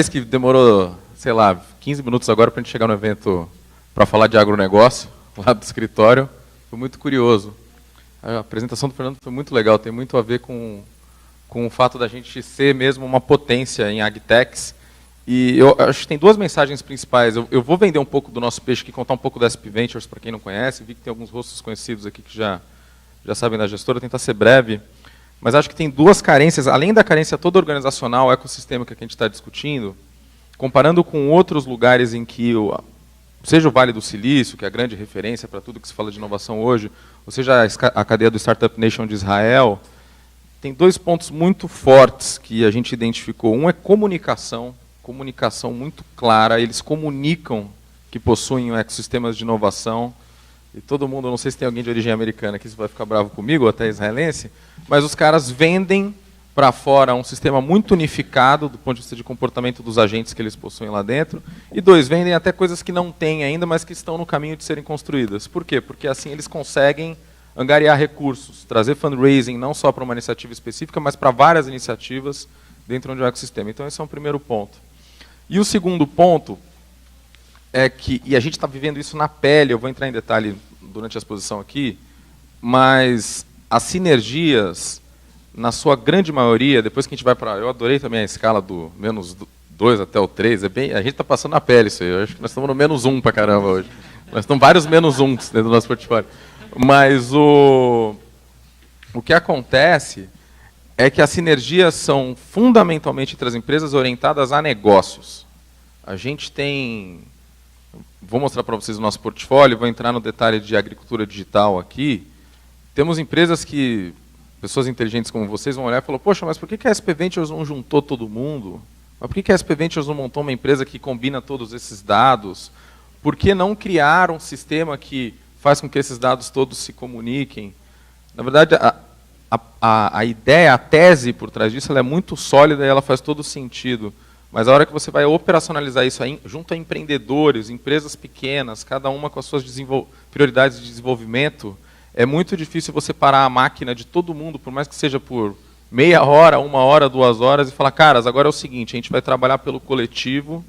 Que demorou, sei lá, 15 minutos agora para a gente chegar no evento para falar de agronegócio, lá do escritório. Foi muito curioso. A apresentação do Fernando foi muito legal, tem muito a ver com o fato da gente ser mesmo uma potência em agtechs. E eu acho que tem duas mensagens principais. Eu vou vender um pouco do nosso peixe aqui, contar um pouco da SP Ventures para quem não conhece. Vi que tem alguns rostos conhecidos aqui que já sabem da gestora, vou tentar ser breve. Mas acho que tem duas carências, além da carência toda organizacional, ecossistêmica que a gente está discutindo, comparando com outros lugares em que, seja o Vale do Silício, que é a grande referência para tudo que se fala de inovação hoje, ou seja a cadeia do Startup Nation de Israel, tem dois pontos muito fortes que a gente identificou. Um é comunicação muito clara, eles comunicam que possuem ecossistemas de inovação. E todo mundo, não sei se tem alguém de origem americana aqui, se vai ficar bravo comigo, ou até israelense, mas os caras vendem para fora um sistema muito unificado do ponto de vista de comportamento dos agentes que eles possuem lá dentro. E dois, vendem até coisas que não têm ainda, mas que estão no caminho de serem construídas. Por quê? Porque assim eles conseguem angariar recursos, trazer fundraising não só para uma iniciativa específica, mas para várias iniciativas dentro de um ecossistema. Então esse é um primeiro ponto. E o segundo ponto é que, e a gente está vivendo isso na pele, eu vou entrar em detalhe durante a exposição aqui, mas as sinergias, na sua grande maioria, depois que a gente vai para... Eu adorei também a escala do -2 até o 3, a gente está passando na pele isso aí, eu acho que nós estamos no -1 para caramba hoje. Nós estamos vários -1s dentro do nosso portfólio. Mas o que acontece é que as sinergias são fundamentalmente entre as empresas orientadas a negócios. A gente tem... Vou mostrar para vocês o nosso portfólio, vou entrar no detalhe de agricultura digital aqui. Temos empresas que, pessoas inteligentes como vocês vão olhar e falar, poxa, mas por que a SP Ventures não juntou todo mundo? Mas por que a SP Ventures não montou uma empresa que combina todos esses dados? Por que não criar um sistema que faz com que esses dados todos se comuniquem? Na verdade, a ideia, a tese por trás disso, ela é muito sólida e ela faz todo sentido. Mas a hora que você vai operacionalizar isso aí, junto a empreendedores, empresas pequenas, cada uma com as suas prioridades de desenvolvimento, é muito difícil você parar a máquina de todo mundo, por mais que seja por meia hora, 1 hora, 2 horas, e falar, caras, agora é o seguinte, a gente vai trabalhar pelo coletivo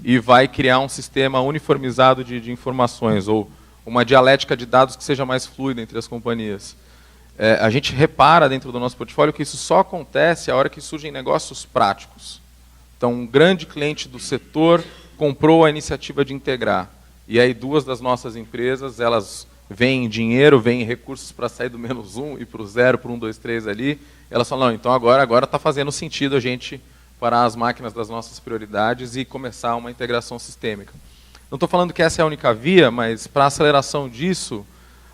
e vai criar um sistema uniformizado de informações, ou uma dialética de dados que seja mais fluida entre as companhias. A gente repara dentro do nosso portfólio que isso só acontece a hora que surgem negócios práticos. Então, um grande cliente do setor comprou a iniciativa de integrar. E aí 2 das nossas empresas, elas veem dinheiro, veem recursos para sair do -1 e para o 0, para o 1, 2, 3 ali. Elas falam, não, então agora está fazendo sentido a gente parar as máquinas das nossas prioridades e começar uma integração sistêmica. Não estou falando que essa é a única via, mas para a aceleração disso,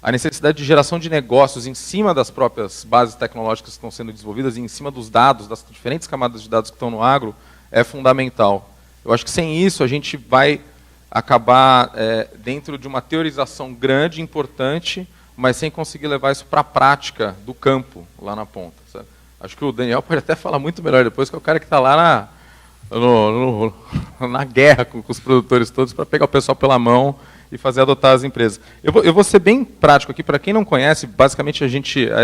a necessidade de geração de negócios em cima das próprias bases tecnológicas que estão sendo desenvolvidas e em cima dos dados, das diferentes camadas de dados que estão no agro, é fundamental. Eu acho que sem isso a gente vai acabar dentro de uma teorização grande, importante, mas sem conseguir levar isso para a prática do campo, lá na ponta. Sabe? Acho que o Daniel pode até falar muito melhor depois, que é o cara que está lá na guerra com os produtores todos para pegar o pessoal pela mão e fazer adotar as empresas. Eu vou ser bem prático aqui, para quem não conhece, basicamente a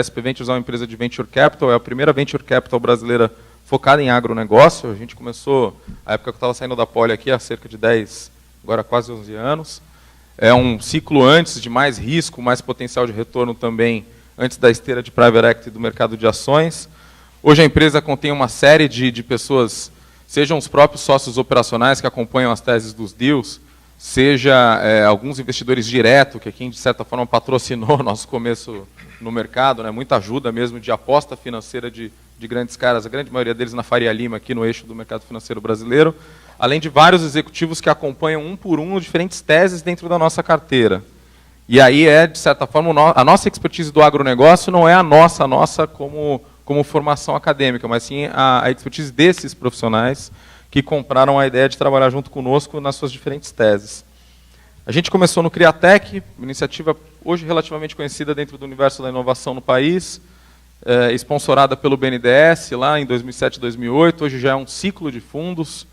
SP Ventures é uma empresa de Venture Capital, é a primeira Venture Capital brasileira focada em agronegócio. A gente começou, a época que eu estava saindo da Poli aqui, há cerca de 10, agora quase 11 anos. É um ciclo antes de mais risco, mais potencial de retorno também, antes da esteira de Private Equity do mercado de ações. Hoje a empresa contém uma série de pessoas, sejam os próprios sócios operacionais que acompanham as teses dos deals, seja alguns investidores diretos, que aqui, de certa forma, patrocinou o nosso começo no mercado, né, muita ajuda mesmo de aposta financeira de grandes caras, a grande maioria deles na Faria Lima, aqui no eixo do mercado financeiro brasileiro, além de vários executivos que acompanham um por um diferentes teses dentro da nossa carteira. E aí de certa forma, a nossa expertise do agronegócio não é a nossa como formação acadêmica, mas sim a expertise desses profissionais que compraram a ideia de trabalhar junto conosco nas suas diferentes teses. A gente começou no Criatec, uma iniciativa hoje relativamente conhecida dentro do universo da inovação no país, sponsorada pelo BNDES lá em 2007 e 2008, hoje já é um ciclo de fundos.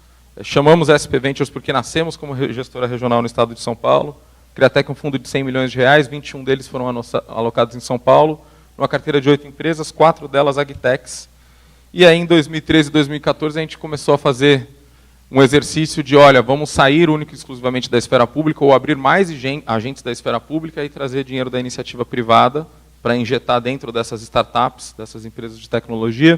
Chamamos SP Ventures porque nascemos como gestora regional no estado de São Paulo. Criatec é um fundo de 100 milhões de reais, 21 deles foram alocados em São Paulo, numa carteira de 8 empresas, 4 delas agtechs. E aí em 2013 e 2014 a gente começou a fazer um exercício de, olha, vamos sair único e exclusivamente da esfera pública ou abrir mais agentes da esfera pública e trazer dinheiro da iniciativa privada para injetar dentro dessas startups, dessas empresas de tecnologia.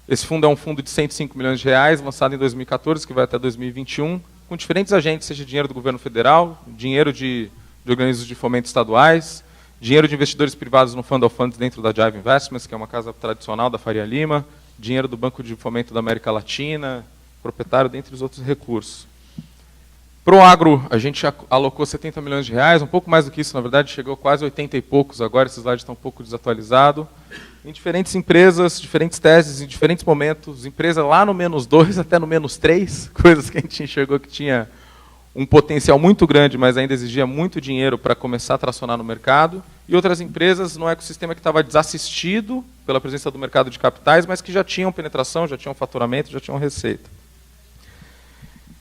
Esse fundo é um fundo de 105 milhões de reais, lançado em 2014, que vai até 2021, com diferentes agentes, seja dinheiro do governo federal, dinheiro de organismos de fomento estaduais, dinheiro de investidores privados no Fund of Funds dentro da Jive Investments, que é uma casa tradicional da Faria Lima, dinheiro do Banco de Fomento da América Latina, proprietário, dentre os outros recursos. Para o agro, a gente alocou 70 milhões de reais, um pouco mais do que isso, na verdade, chegou quase 80 e poucos agora, esse slide está um pouco desatualizado, em diferentes empresas, diferentes teses, em diferentes momentos, empresa lá no -2 até no -3, coisas que a gente enxergou que tinha um potencial muito grande, mas ainda exigia muito dinheiro para começar a tracionar no mercado, e outras empresas no ecossistema que estava desassistido pela presença do mercado de capitais, mas que já tinham penetração, já tinham faturamento, já tinham receita.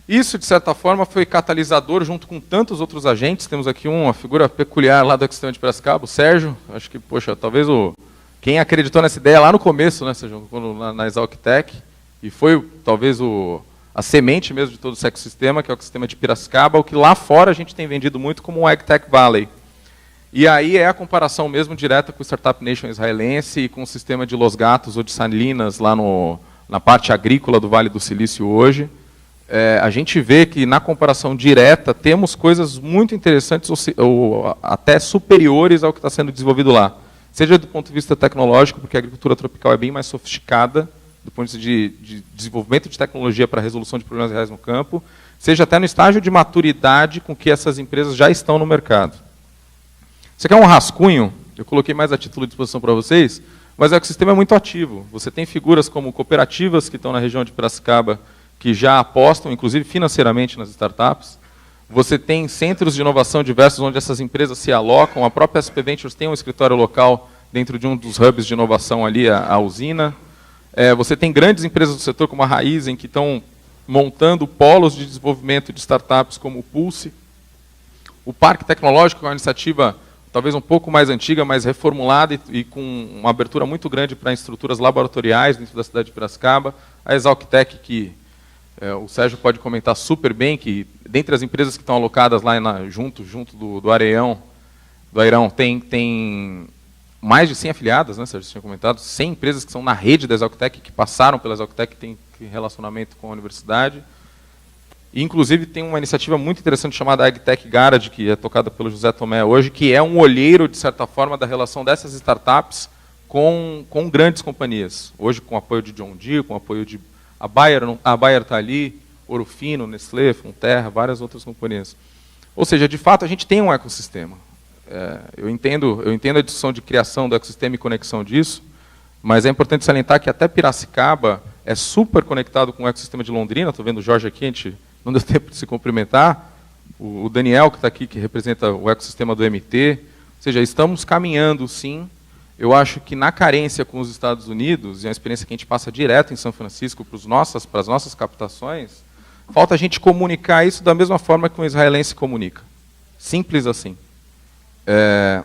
Isso, de certa forma, foi catalisador junto com tantos outros agentes. Temos aqui uma figura peculiar lá do ecossistema de Piracicaba, o Sérgio. Acho que, poxa, talvez quem acreditou nessa ideia lá no começo, né, Sérgio, na Exalctech, e foi talvez a semente mesmo de todo esse ecossistema, que é o ecossistema de Piracicaba, o que lá fora a gente tem vendido muito como um AgTech Valley. E aí é a comparação mesmo direta com o Startup Nation israelense e com o sistema de Los Gatos ou de Salinas lá na parte agrícola do Vale do Silício hoje. A gente vê que, na comparação direta, temos coisas muito interessantes ou até superiores ao que está sendo desenvolvido lá. Seja do ponto de vista tecnológico, porque a agricultura tropical é bem mais sofisticada, do ponto de vista de desenvolvimento de tecnologia para a resolução de problemas reais no campo, seja até no estágio de maturidade com que essas empresas já estão no mercado. Isso aqui é um rascunho, eu coloquei mais a título de disposição para vocês, mas o ecossistema é muito ativo. Você tem figuras como cooperativas que estão na região de Piracicaba, que já apostam, inclusive financeiramente, nas startups. Você tem centros de inovação diversos onde essas empresas se alocam. A própria SP Ventures tem um escritório local dentro de um dos hubs de inovação ali, a usina. Você tem grandes empresas do setor como a Raizen, que estão montando polos de desenvolvimento de startups como o Pulse. O Parque Tecnológico é uma iniciativa talvez um pouco mais antiga, mas reformulada e com uma abertura muito grande para estruturas laboratoriais dentro da cidade de Piracicaba. A Exalctech, que o Sérgio pode comentar super bem, que dentre as empresas que estão alocadas lá junto do Areão, tem mais de 100 afiliadas, né, Sérgio, você tinha comentado, 100 empresas que são na rede da Exalctech, que passaram pela Exalctech, que tem relacionamento com a universidade. E, inclusive, tem uma iniciativa muito interessante chamada AgTech Garage, que é tocada pelo José Tomé hoje, que é um olheiro, de certa forma, da relação dessas startups com grandes companhias. Hoje, com o apoio de John Deere, com o apoio de a Bayer está ali, Ouro Fino, Nestlé, Fonterra, várias outras companhias. Ou seja, de fato, a gente tem um ecossistema. Eu entendo a discussão de criação do ecossistema e conexão disso, mas é importante salientar que até Piracicaba é super conectado com o ecossistema de Londrina. Estou vendo o Jorge aqui, a gente não deu tempo de se cumprimentar. O Daniel, que está aqui, que representa o ecossistema do MT. Ou seja, estamos caminhando, sim. Eu acho que na carência com os Estados Unidos, e a experiência que a gente passa direto em São Francisco para as nossas captações, falta a gente comunicar isso da mesma forma que um israelense comunica. Simples assim. É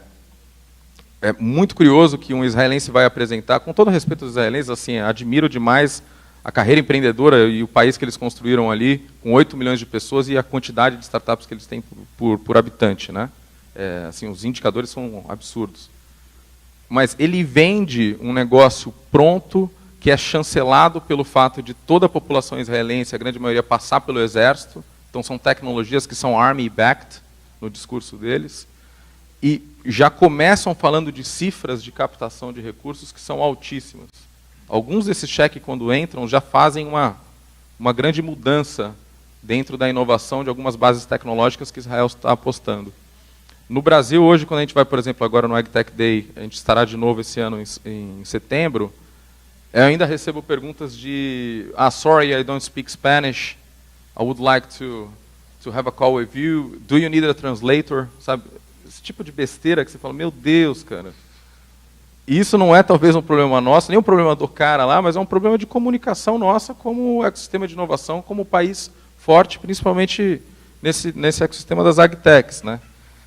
muito curioso que um israelense vai apresentar, com todo respeito aos israelenses, assim, admiro demais a carreira empreendedora e o país que eles construíram ali, com 8 milhões de pessoas e a quantidade de startups que eles têm por habitante, né? Assim, os indicadores são absurdos. Mas ele vende um negócio pronto, que é chancelado pelo fato de toda a população israelense, a grande maioria, passar pelo exército. Então, são tecnologias que são Army-backed no discurso deles. E já começam falando de cifras de captação de recursos que são altíssimas. Alguns desses cheques, quando entram, já fazem uma grande mudança dentro da inovação de algumas bases tecnológicas que Israel está apostando. No Brasil, hoje, quando a gente vai, por exemplo, agora no AgTech Day, a gente estará de novo esse ano em setembro, eu ainda recebo perguntas de sorry, I don't speak Spanish, I would like to have a call with you, do you need a translator? Sabe? Esse tipo de besteira que você fala, meu Deus, cara. E isso não é talvez um problema nosso, nem um problema do cara lá, mas é um problema de comunicação nossa como ecossistema de inovação, como país forte, principalmente nesse ecossistema das AgTechs, né?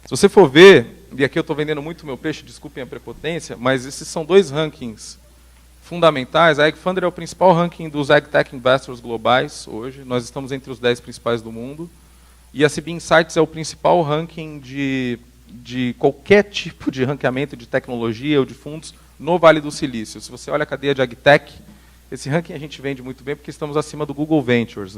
Se você for ver, e aqui eu estou vendendo muito meu peixe, desculpem a prepotência, mas esses são dois rankings fundamentais. A AgFunder é o principal ranking dos AgTech Investors globais hoje. Nós estamos entre os 10 principais do mundo. E a CB Insights é o principal ranking de qualquer tipo de ranqueamento de tecnologia ou de fundos no Vale do Silício. Se você olha a cadeia de AgTech, esse ranking a gente vende muito bem porque estamos acima do Google Ventures,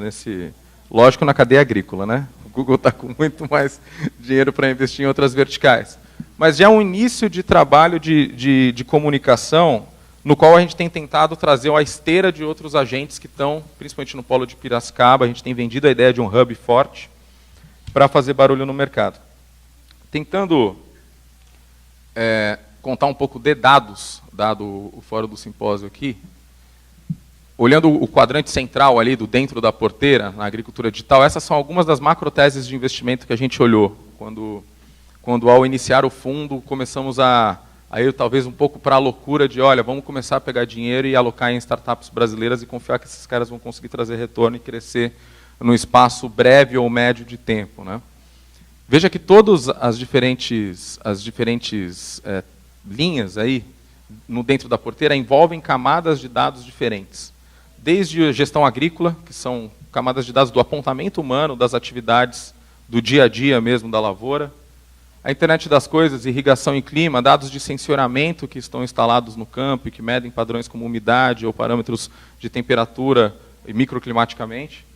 lógico, na cadeia agrícola, né? O Google está com muito mais dinheiro para investir em outras verticais. Mas já é um início de trabalho de comunicação, no qual a gente tem tentado trazer a esteira de outros agentes que estão, principalmente no polo de Piracicaba, a gente tem vendido a ideia de um hub forte para fazer barulho no mercado. Tentando contar um pouco de dados, dado o fórum do simpósio aqui, olhando o quadrante central ali, do dentro da porteira, na agricultura digital, essas são algumas das macroteses de investimento que a gente olhou, quando ao iniciar o fundo, começamos a ir talvez um pouco para a loucura de, olha, vamos começar a pegar dinheiro e alocar em startups brasileiras e confiar que esses caras vão conseguir trazer retorno e crescer num espaço breve ou médio de tempo, né? Veja que todas as diferentes linhas aí, dentro da porteira, envolvem camadas de dados diferentes. Desde a gestão agrícola, que são camadas de dados do apontamento humano, das atividades do dia a dia mesmo da lavoura, a internet das coisas, irrigação e clima, dados de sensoramento que estão instalados no campo e que medem padrões como umidade ou parâmetros de temperatura e microclimaticamente.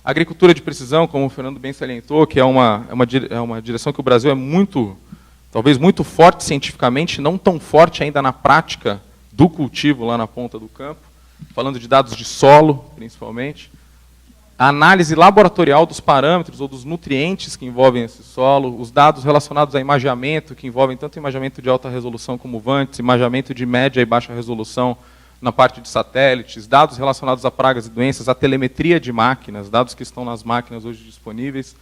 Agricultura de precisão, como o Fernando bem salientou, que é uma direção que o Brasil é talvez muito forte cientificamente, não tão forte ainda na prática do cultivo lá na ponta do campo, falando de dados de solo, principalmente. A análise laboratorial dos parâmetros ou dos nutrientes que envolvem esse solo, os dados relacionados a imageamento, que envolvem tanto imageamento de alta resolução como VANTS, imageamento de média e baixa resolução, na parte de satélites, dados relacionados a pragas e doenças, a telemetria de máquinas, dados que estão nas máquinas hoje disponíveis,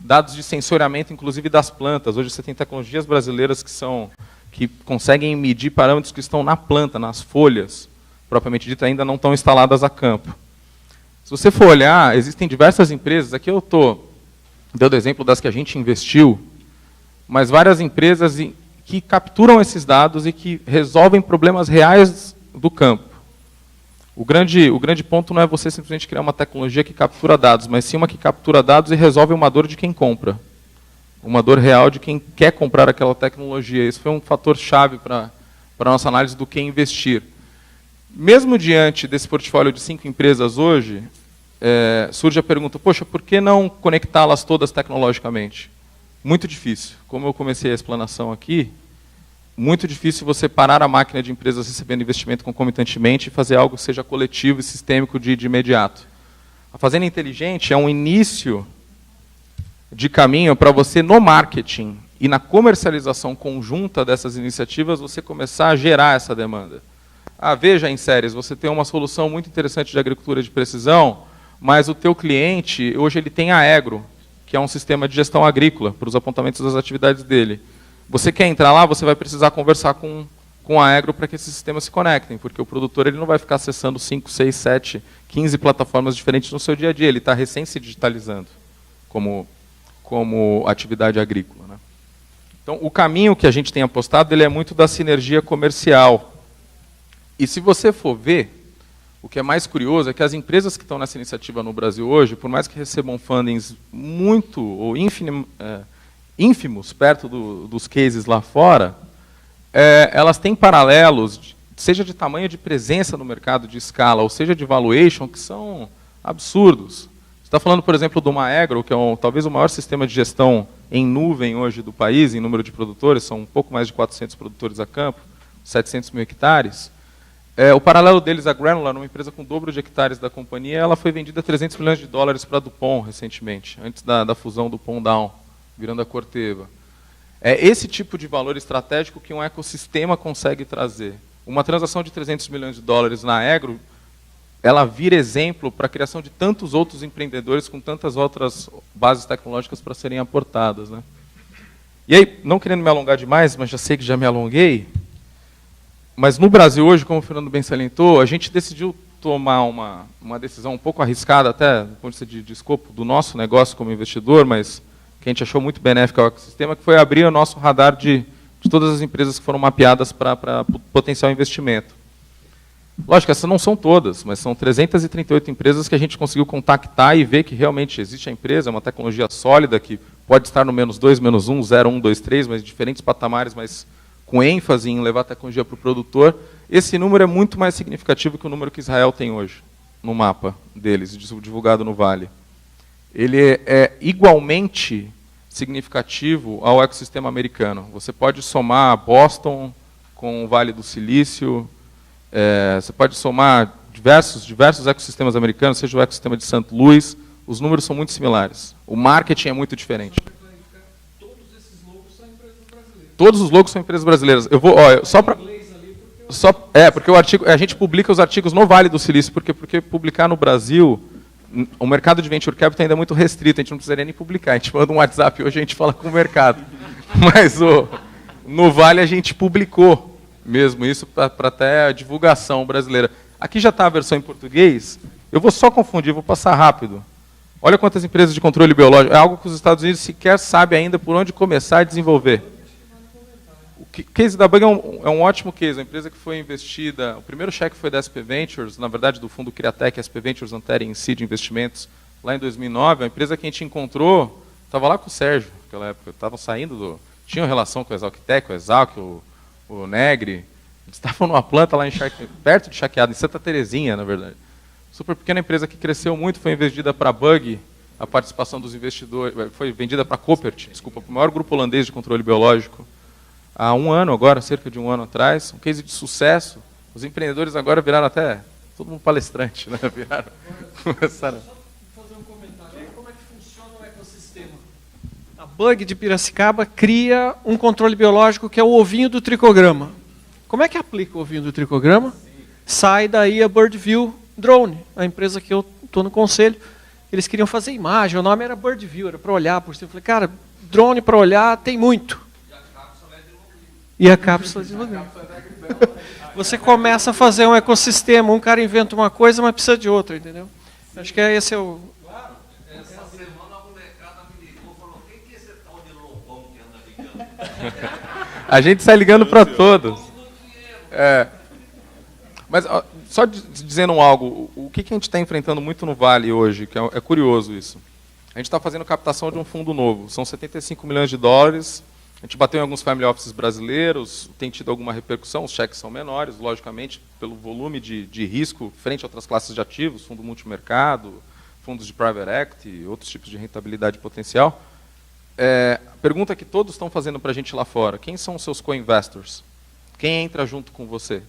dados de sensoriamento, inclusive das plantas. Hoje você tem tecnologias brasileiras que conseguem medir parâmetros que estão na planta, nas folhas, propriamente dito, ainda não estão instaladas a campo. Se você for olhar, existem diversas empresas, aqui eu estou dando exemplo das que a gente investiu, mas várias empresas que capturam esses dados e que resolvem problemas reais do campo. O grande ponto não é você simplesmente criar uma tecnologia que captura dados, mas sim uma que captura dados e resolve uma dor de quem compra. Uma dor real de quem quer comprar aquela tecnologia. Isso foi um fator chave para a nossa análise do que investir. Mesmo diante desse portfólio de 5 empresas hoje, surge a pergunta, poxa, por que não conectá-las todas tecnologicamente? Muito difícil. Como eu comecei a explanação aqui, muito difícil você parar a máquina de empresas recebendo investimento concomitantemente e fazer algo que seja coletivo e sistêmico de imediato. A Fazenda Inteligente é um início de caminho para você, no marketing e na comercialização conjunta dessas iniciativas, você começar a gerar essa demanda. Veja em séries, você tem uma solução muito interessante de agricultura de precisão, mas o teu cliente, hoje ele tem a Agro, que é um sistema de gestão agrícola, para os apontamentos das atividades dele. Você quer entrar lá, você vai precisar conversar com a Agro para que esses sistemas se conectem, porque o produtor ele não vai ficar acessando 5, 6, 7, 15 plataformas diferentes no seu dia a dia, ele está recém se digitalizando como atividade agrícola, né? Então, o caminho que a gente tem apostado ele é muito da sinergia comercial. E se você for ver, o que é mais curioso é que as empresas que estão nessa iniciativa no Brasil hoje, por mais que recebam fundings muito ou ínfimos perto dos cases lá fora, elas têm paralelos, seja de tamanho de presença no mercado de escala, ou seja de valuation, que são absurdos. Você está falando, por exemplo, do Maegro, que é talvez o maior sistema de gestão em nuvem hoje do país, em número de produtores, são um pouco mais de 400 produtores a campo, 700 mil hectares. O paralelo deles, a Granular, uma empresa com o dobro de hectares da companhia, ela foi vendida a $300 milhões para a DuPont recentemente, antes da fusão DuPont-Dow, virando a Corteva. É esse tipo de valor estratégico que um ecossistema consegue trazer. Uma transação de $300 milhões na Agro, ela vira exemplo para a criação de tantos outros empreendedores com tantas outras bases tecnológicas para serem aportadas, né? E aí, não querendo me alongar demais, mas já sei que já me alonguei, mas no Brasil hoje, como o Fernando bem salientou, a gente decidiu tomar uma decisão um pouco arriscada, até do ponto de vista de escopo do nosso negócio como investidor, mas que a gente achou muito benéfica ao ecossistema, que foi abrir o nosso radar de todas as empresas que foram mapeadas para potencial investimento. Lógico, essas não são todas, mas são 338 empresas que a gente conseguiu contactar e ver que realmente existe a empresa, é uma tecnologia sólida que pode estar no -2, -1, 0, 1, 2, 3, mas em diferentes patamares, mas com ênfase em levar a tecnologia para o produtor. Esse número é muito mais significativo que o número que Israel tem hoje, no mapa deles, divulgado no Vale. Ele é igualmente significativo ao ecossistema americano. Você pode somar Boston com o Vale do Silício, você pode somar diversos ecossistemas americanos, seja o ecossistema de St. Louis, os números são muito similares. O marketing é muito diferente. Todos esses logos são empresas brasileiras. Todos os logos são empresas brasileiras. Eu vou, só para porque a gente publica os artigos no Vale do Silício, porque publicar no Brasil, o mercado de venture capital ainda é muito restrito, a gente não precisaria nem publicar, a gente manda um WhatsApp hoje, a gente fala com o mercado. Mas no Vale a gente publicou mesmo isso para até a divulgação brasileira. Aqui já está a versão em português, eu vou só confundir, vou passar rápido. Olha quantas empresas de controle biológico, é algo que os Estados Unidos sequer sabem ainda por onde começar a desenvolver. O case da Bug é um ótimo case, uma empresa que foi investida, o primeiro cheque foi da SP Ventures, na verdade do fundo Criatec, SP Ventures Antera em si de investimentos, lá em 2009, a empresa que a gente encontrou, estava lá com o Sérgio, naquela época, estavam saindo tinham relação com o Exalc-Tec, o Exalc, o Negri, eles estavam numa planta lá perto de Chaqueado, em Santa Terezinha, na verdade. Super pequena empresa que cresceu muito, foi investida para a Bug, a participação dos investidores, foi vendida para a Coopert, desculpa, para o maior grupo holandês de controle biológico, há um ano agora, cerca de um ano atrás, um case de sucesso. Os empreendedores agora viraram até todo mundo palestrante, né? Começaram. Só fazer um comentário aí, como é que funciona o ecossistema? A Bug de Piracicaba cria um controle biológico que é o ovinho do tricograma. Como é que aplica o ovinho do tricograma? Sai daí a Birdview Drone, a empresa que eu estou no conselho. Eles queriam fazer imagem, o nome era Birdview, era para olhar por cima. Eu falei, cara, drone para olhar tem muito. E a cápsula de lugar. Você começa a fazer um ecossistema, um cara inventa uma coisa, mas precisa de outra, entendeu? Acho que esse é o... Claro, essa semana a molecada me ligou e falou, quem que é esse tal de Lobão que anda ligando? A gente sai ligando para todos. Mas só dizendo algo, o que a gente está enfrentando muito no Vale hoje, que é curioso isso. A gente está fazendo captação de um fundo novo, são 75 milhões de dólares, a gente bateu em alguns family offices brasileiros, tem tido alguma repercussão, os cheques são menores, logicamente, pelo volume de risco frente a outras classes de ativos, fundo multimercado, fundos de private equity, outros tipos de rentabilidade potencial. A pergunta que todos estão fazendo para a gente lá fora, quem são os seus co-investors? Quem entra junto com você?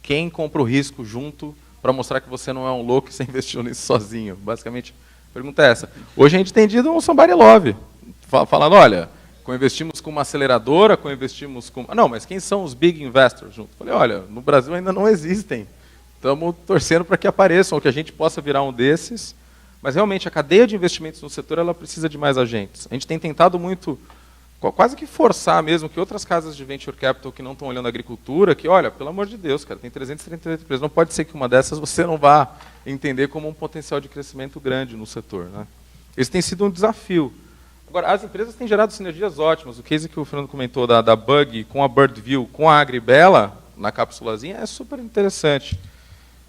Quem compra o risco junto para mostrar que você não é um louco e você investiu nisso sozinho? Basicamente, a pergunta é essa. Hoje a gente tem tido um somebody love, falando, olha... Co-investimos com uma aceleradora, co-investimos com... Não, mas quem são os big investors junto? Falei, olha, no Brasil ainda não existem. Estamos torcendo para que apareçam, ou que a gente possa virar um desses. Mas realmente a cadeia de investimentos no setor ela precisa de mais agentes. A gente tem tentado muito, quase que forçar mesmo, que outras casas de venture capital que não estão olhando a agricultura, que olha, pelo amor de Deus, cara, tem 338 empresas, não pode ser que uma dessas você não vá entender como um potencial de crescimento grande no setor, né? Esse tem sido um desafio. Agora, as empresas têm gerado sinergias ótimas. O case que o Fernando comentou da Bug com a Birdview, com a Agribela, na cápsulazinha, é super interessante.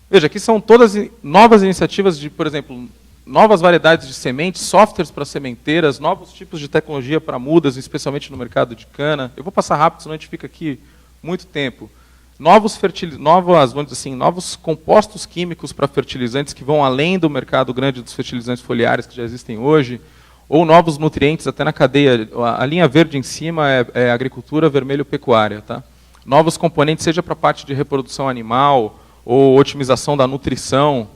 Veja, aqui são todas novas iniciativas de, por exemplo, novas variedades de sementes, softwares para sementeiras, novos tipos de tecnologia para mudas, especialmente no mercado de cana. Eu vou passar rápido, senão a gente fica aqui muito tempo. Novos compostos químicos para fertilizantes que vão além do mercado grande dos fertilizantes foliares que já existem hoje, ou novos nutrientes até na cadeia. A linha verde em cima é agricultura, vermelho, pecuária. Tá? Novos componentes, seja para a parte de reprodução animal ou otimização da nutrição.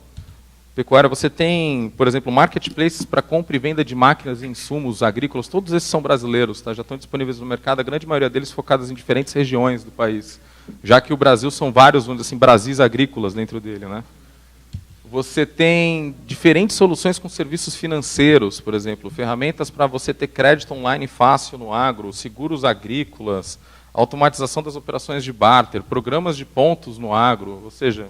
Pecuária, você tem, por exemplo, marketplaces para compra e venda de máquinas e insumos agrícolas, todos esses são brasileiros, tá? Já estão disponíveis no mercado, a grande maioria deles focados em diferentes regiões do país, já que o Brasil são vários, vamos dizer assim, Brasis agrícolas dentro dele, né? Você tem diferentes soluções com serviços financeiros, por exemplo, ferramentas para você ter crédito online fácil no agro, seguros agrícolas, automatização das operações de barter, programas de pontos no agro, ou seja,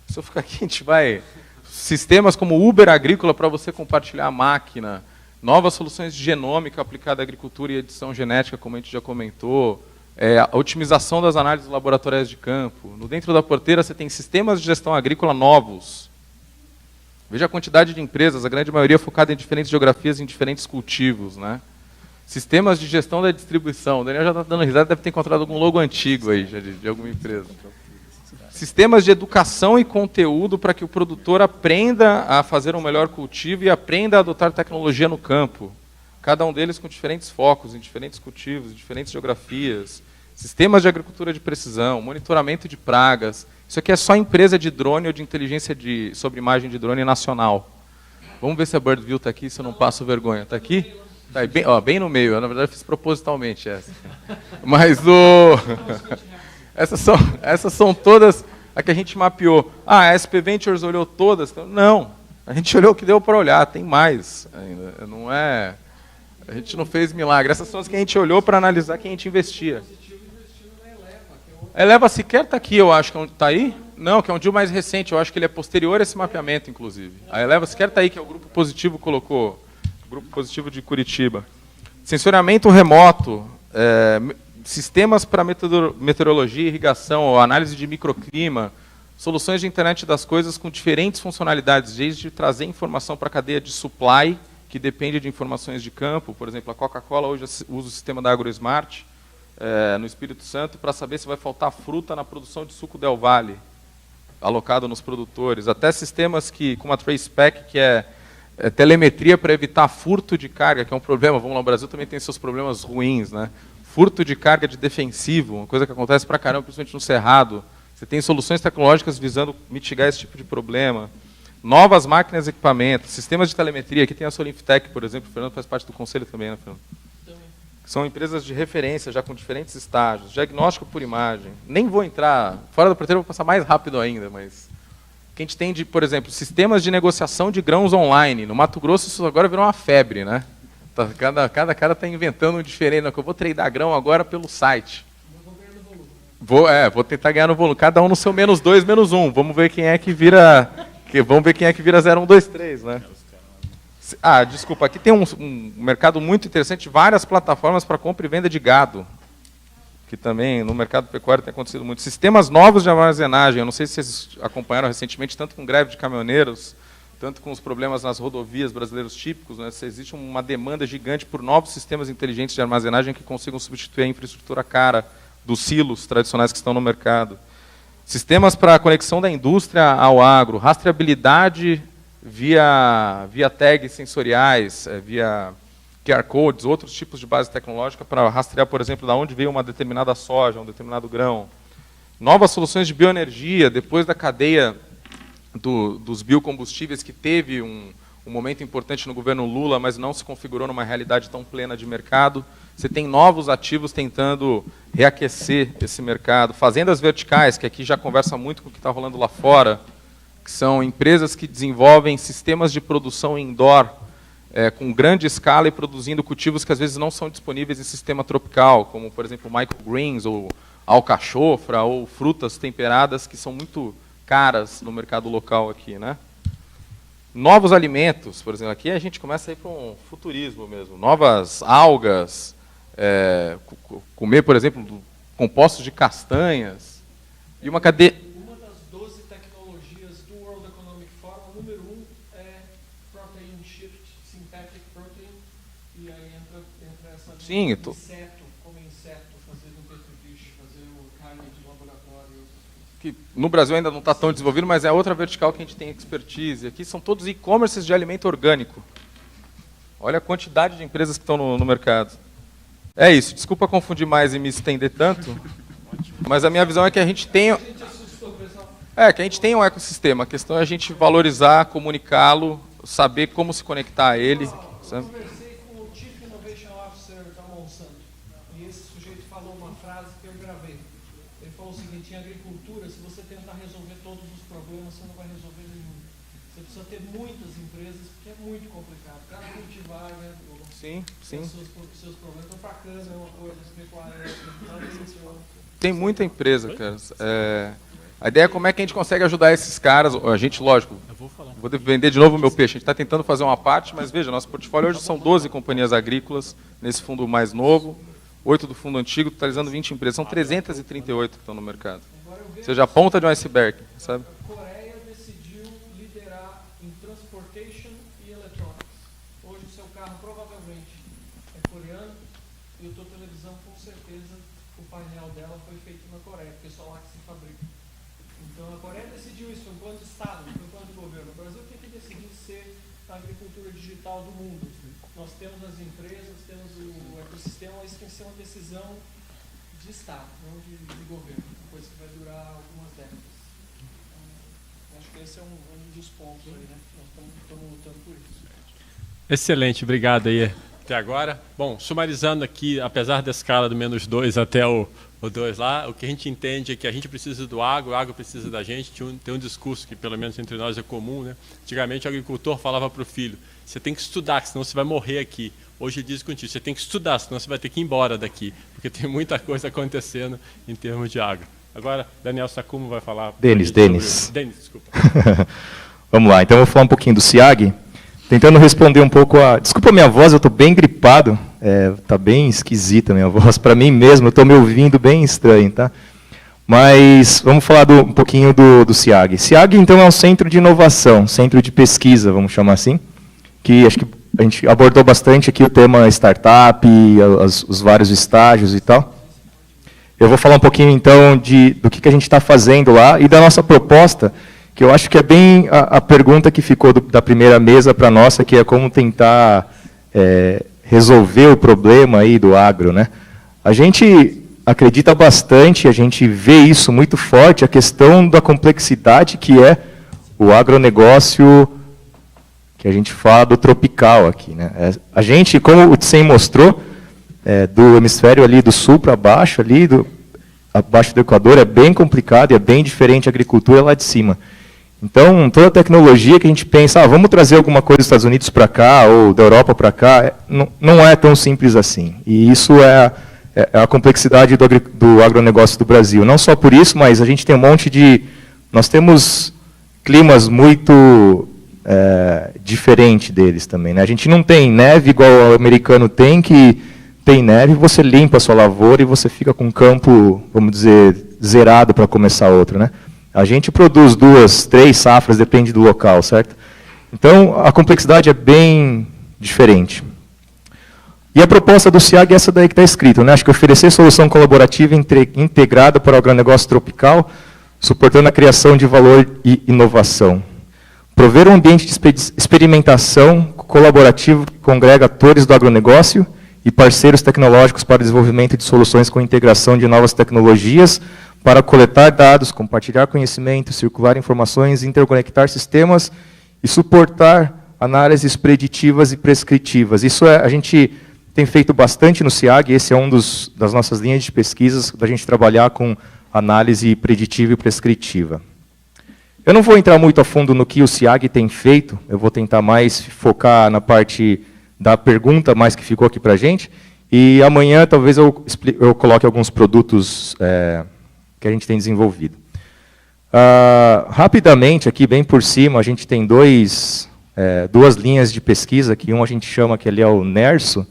se eu ficar aqui, a gente vai... Sistemas como Uber Agrícola para você compartilhar a máquina, novas soluções de genômica aplicada à agricultura e edição genética, como a gente já comentou, A otimização das análises laboratoriais de campo. No dentro da porteira você tem sistemas de gestão agrícola novos. Veja a quantidade de empresas, a grande maioria focada em diferentes geografias, em diferentes cultivos, né? Sistemas de gestão da distribuição. O Daniel já está dando risada, deve ter encontrado algum logo antigo aí, já de alguma empresa. Sistemas de educação e conteúdo para que o produtor aprenda a fazer um melhor cultivo e aprenda a adotar tecnologia no campo. Cada um deles com diferentes focos, em diferentes cultivos, em diferentes geografias. Sistemas de agricultura de precisão, monitoramento de pragas. Isso aqui é só empresa de drone ou de inteligência sobre imagem de drone nacional. Vamos ver se a Birdview está aqui, se eu não passo vergonha. Está aqui? Tá aí, bem no meio. Eu, na verdade, fiz propositalmente essa. Mas essas são todas a que a gente mapeou. A SP Ventures olhou todas? Não. A gente olhou o que deu para olhar. Tem mais ainda. Não é... A gente não fez milagre. Essas são as que a gente olhou para analisar quem a gente investia. A Eleva sequer está aqui, eu acho. Está aí? Não, que é um deal mais recente. Eu acho que ele é posterior a esse mapeamento, inclusive. A Eleva sequer está aí, que é o Grupo Positivo colocou. O Grupo Positivo de Curitiba. Sensoriamento remoto. Sistemas para meteorologia, irrigação, ou análise de microclima. Soluções de internet das coisas com diferentes funcionalidades, desde trazer informação para a cadeia de supply, que depende de informações de campo. Por exemplo, a Coca-Cola hoje usa o sistema da AgroSmart no Espírito Santo para saber se vai faltar fruta na produção de suco Del Valle, alocado nos produtores. Até sistemas como a TracePack, que é telemetria para evitar furto de carga, que é um problema. Vamos lá, o Brasil também tem seus problemas ruins, né? Furto de carga de defensivo, uma coisa que acontece pra caramba, principalmente no Cerrado. Você tem soluções tecnológicas visando mitigar esse tipo de problema. Novas máquinas e equipamentos, sistemas de telemetria. Aqui tem a Solinftec, por exemplo. O Fernando faz parte do conselho também, né, Fernando? Também. São empresas de referência, já com diferentes estágios. Diagnóstico por imagem. Nem vou entrar... Fora da porteira eu vou passar mais rápido ainda, mas... O que a gente tem de, por exemplo, sistemas de negociação de grãos online. No Mato Grosso isso agora virou uma febre, né? Cada cara está inventando um diferente. Não, que eu vou tradar grão agora pelo site. Vou tentar ganhar no volume. Cada um no seu -2, -1. Vamos ver quem é que vira... Vamos ver quem é que vira 0, 1, 2, 3, né? Desculpa, aqui tem um mercado muito interessante, várias plataformas para compra e venda de gado, que também no mercado pecuário tem acontecido muito. Sistemas novos de armazenagem, eu não sei se vocês acompanharam recentemente, tanto com greve de caminhoneiros, tanto com os problemas nas rodovias brasileiros típicos, né? Existe uma demanda gigante por novos sistemas inteligentes de armazenagem que consigam substituir a infraestrutura cara dos silos tradicionais que estão no mercado. Sistemas para a conexão da indústria ao agro, rastreabilidade via tags sensoriais, via QR codes, outros tipos de base tecnológica para rastrear, por exemplo, de onde veio uma determinada soja, um determinado grão. Novas soluções de bioenergia, depois da cadeia dos biocombustíveis, que teve um momento importante no governo Lula, mas não se configurou numa realidade tão plena de mercado. Você tem novos ativos tentando reaquecer esse mercado. Fazendas verticais, que aqui já conversa muito com o que está rolando lá fora, que são empresas que desenvolvem sistemas de produção indoor, com grande escala e produzindo cultivos que às vezes não são disponíveis em sistema tropical, como, por exemplo, microgreens, ou alcachofra, ou frutas temperadas, que são muito caras no mercado local aqui, né? Novos alimentos, por exemplo, aqui a gente começa a ir para um futurismo mesmo. Novas algas, comer, por exemplo, compostos de castanhas. E uma cadeia... Uma das 12 tecnologias do World Economic Forum, o número 1 é Protein Shift, Synthetic Protein, e aí entra essa... Sim, como inseto, fazer um petri dish, fazer carne de laboratório. Que no Brasil ainda não está tão desenvolvido, mas é outra vertical que a gente tem expertise. Aqui são todos e-commerces de alimento orgânico. Olha a quantidade de empresas que estão no mercado. É isso, desculpa confundir mais e me estender tanto, mas a minha visão é que a gente tem... que a gente tem um ecossistema, a questão é a gente valorizar, comunicá-lo, saber como se conectar a ele. Sabe? Eu conversei com o Chief Innovation Officer da Monsanto, e esse sujeito falou uma frase que eu gravei. Ele falou o seguinte: em agricultura, se você tentar resolver todos os problemas, você não vai resolver nenhum. Você precisa ter muitas empresas, porque é muito complicado. Cada cultivar, né? Sim. Seus problemas estão pra cana, é uma coisa, tem muita empresa, cara. A ideia é como é que a gente consegue ajudar esses caras. A gente, lógico, vou vender de novo o meu peixe. A gente está tentando fazer uma parte, mas veja, nosso portfólio hoje são 12 companhias agrícolas, nesse fundo mais novo. 8 do fundo antigo, totalizando 20 empresas. São 338 que estão no mercado. Ou seja, a ponta de um iceberg, sabe? A Coreia decidiu liderar em transportation e electronics. Hoje o seu carro provavelmente é coreano e a tua televisão com certeza o painel dela foi feito na Coreia, porque é só lá que se fabrica. Então a Coreia decidiu isso, foi um plano de Estado, foi um plano de governo. O Brasil tem que decidir ser a agricultura digital do mundo. Nós temos as empresas, temos o ecossistema, isso tem que ser uma decisão de Estado, não de governo, uma coisa que vai durar algumas décadas. Então, acho que esse é um dos pontos aí, né? Nós estamos lutando por isso. Excelente, obrigado aí até agora. Bom, sumarizando aqui, apesar da escala do -2 até o 2 lá, o que a gente entende é que a gente precisa do agro, o agro precisa da gente. Tem um discurso que, pelo menos entre nós, é comum, né? Antigamente, o agricultor falava para o filho, você tem que estudar, senão você vai morrer aqui. Hoje ele diz contigo, você tem que estudar, senão você vai ter que ir embora daqui, porque tem muita coisa acontecendo em termos de agro. Agora, Daniel Sakumo vai falar... Denis, desculpa. Vamos lá, então eu vou falar um pouquinho do SIAG, tentando responder um pouco a... Desculpa a minha voz, eu estou bem gripado, está bem esquisita a minha voz, para mim mesmo, eu estou me ouvindo bem estranho, tá? Mas vamos falar um pouquinho do SIAG. SIAG, então, é um centro de inovação, centro de pesquisa, vamos chamar assim, que acho que a gente abordou bastante aqui o tema startup, os vários estágios e tal. Eu vou falar um pouquinho, então, do que a gente está fazendo lá e da nossa proposta, que eu acho que é bem a pergunta que ficou da primeira mesa para a nossa, que é como tentar resolver o problema aí do agro, né? A gente acredita bastante, a gente vê isso muito forte, a questão da complexidade que é o agronegócio, que a gente fala do tropical aqui, né? A gente, como o Tsen mostrou, do hemisfério ali do sul para baixo, abaixo do Equador, é bem complicado e é bem diferente a agricultura lá de cima. Então, toda a tecnologia que a gente pensa, vamos trazer alguma coisa dos Estados Unidos para cá, ou da Europa para cá, não é tão simples assim. E isso é a complexidade do agronegócio do Brasil. Não só por isso, mas a gente tem um monte de... Nós temos climas muito... diferente deles também, né? A gente não tem neve igual o americano tem, que tem neve, você limpa a sua lavoura e você fica com um campo, vamos dizer, zerado para começar outro, né? A gente produz 2, 3 safras, depende do local, certo? Então, a complexidade é bem diferente. E a proposta do SIAG é essa daí que está escrito, né? Acho que oferecer solução colaborativa integrada para o agronegócio tropical, suportando a criação de valor e inovação. Prover um ambiente de experimentação colaborativo que congrega atores do agronegócio e parceiros tecnológicos para o desenvolvimento de soluções com integração de novas tecnologias para coletar dados, compartilhar conhecimento, circular informações, interconectar sistemas e suportar análises preditivas e prescritivas. Isso a gente tem feito bastante no SIAG, esse é um das nossas linhas de pesquisas, da gente trabalhar com análise preditiva e prescritiva. Eu não vou entrar muito a fundo no que o SIAG tem feito, eu vou tentar mais focar na parte da pergunta mais que ficou aqui para a gente, e amanhã talvez eu coloque alguns produtos que a gente tem desenvolvido. Rapidamente, aqui bem por cima, a gente tem duas linhas de pesquisa, que a gente chama que ali é o NERSO.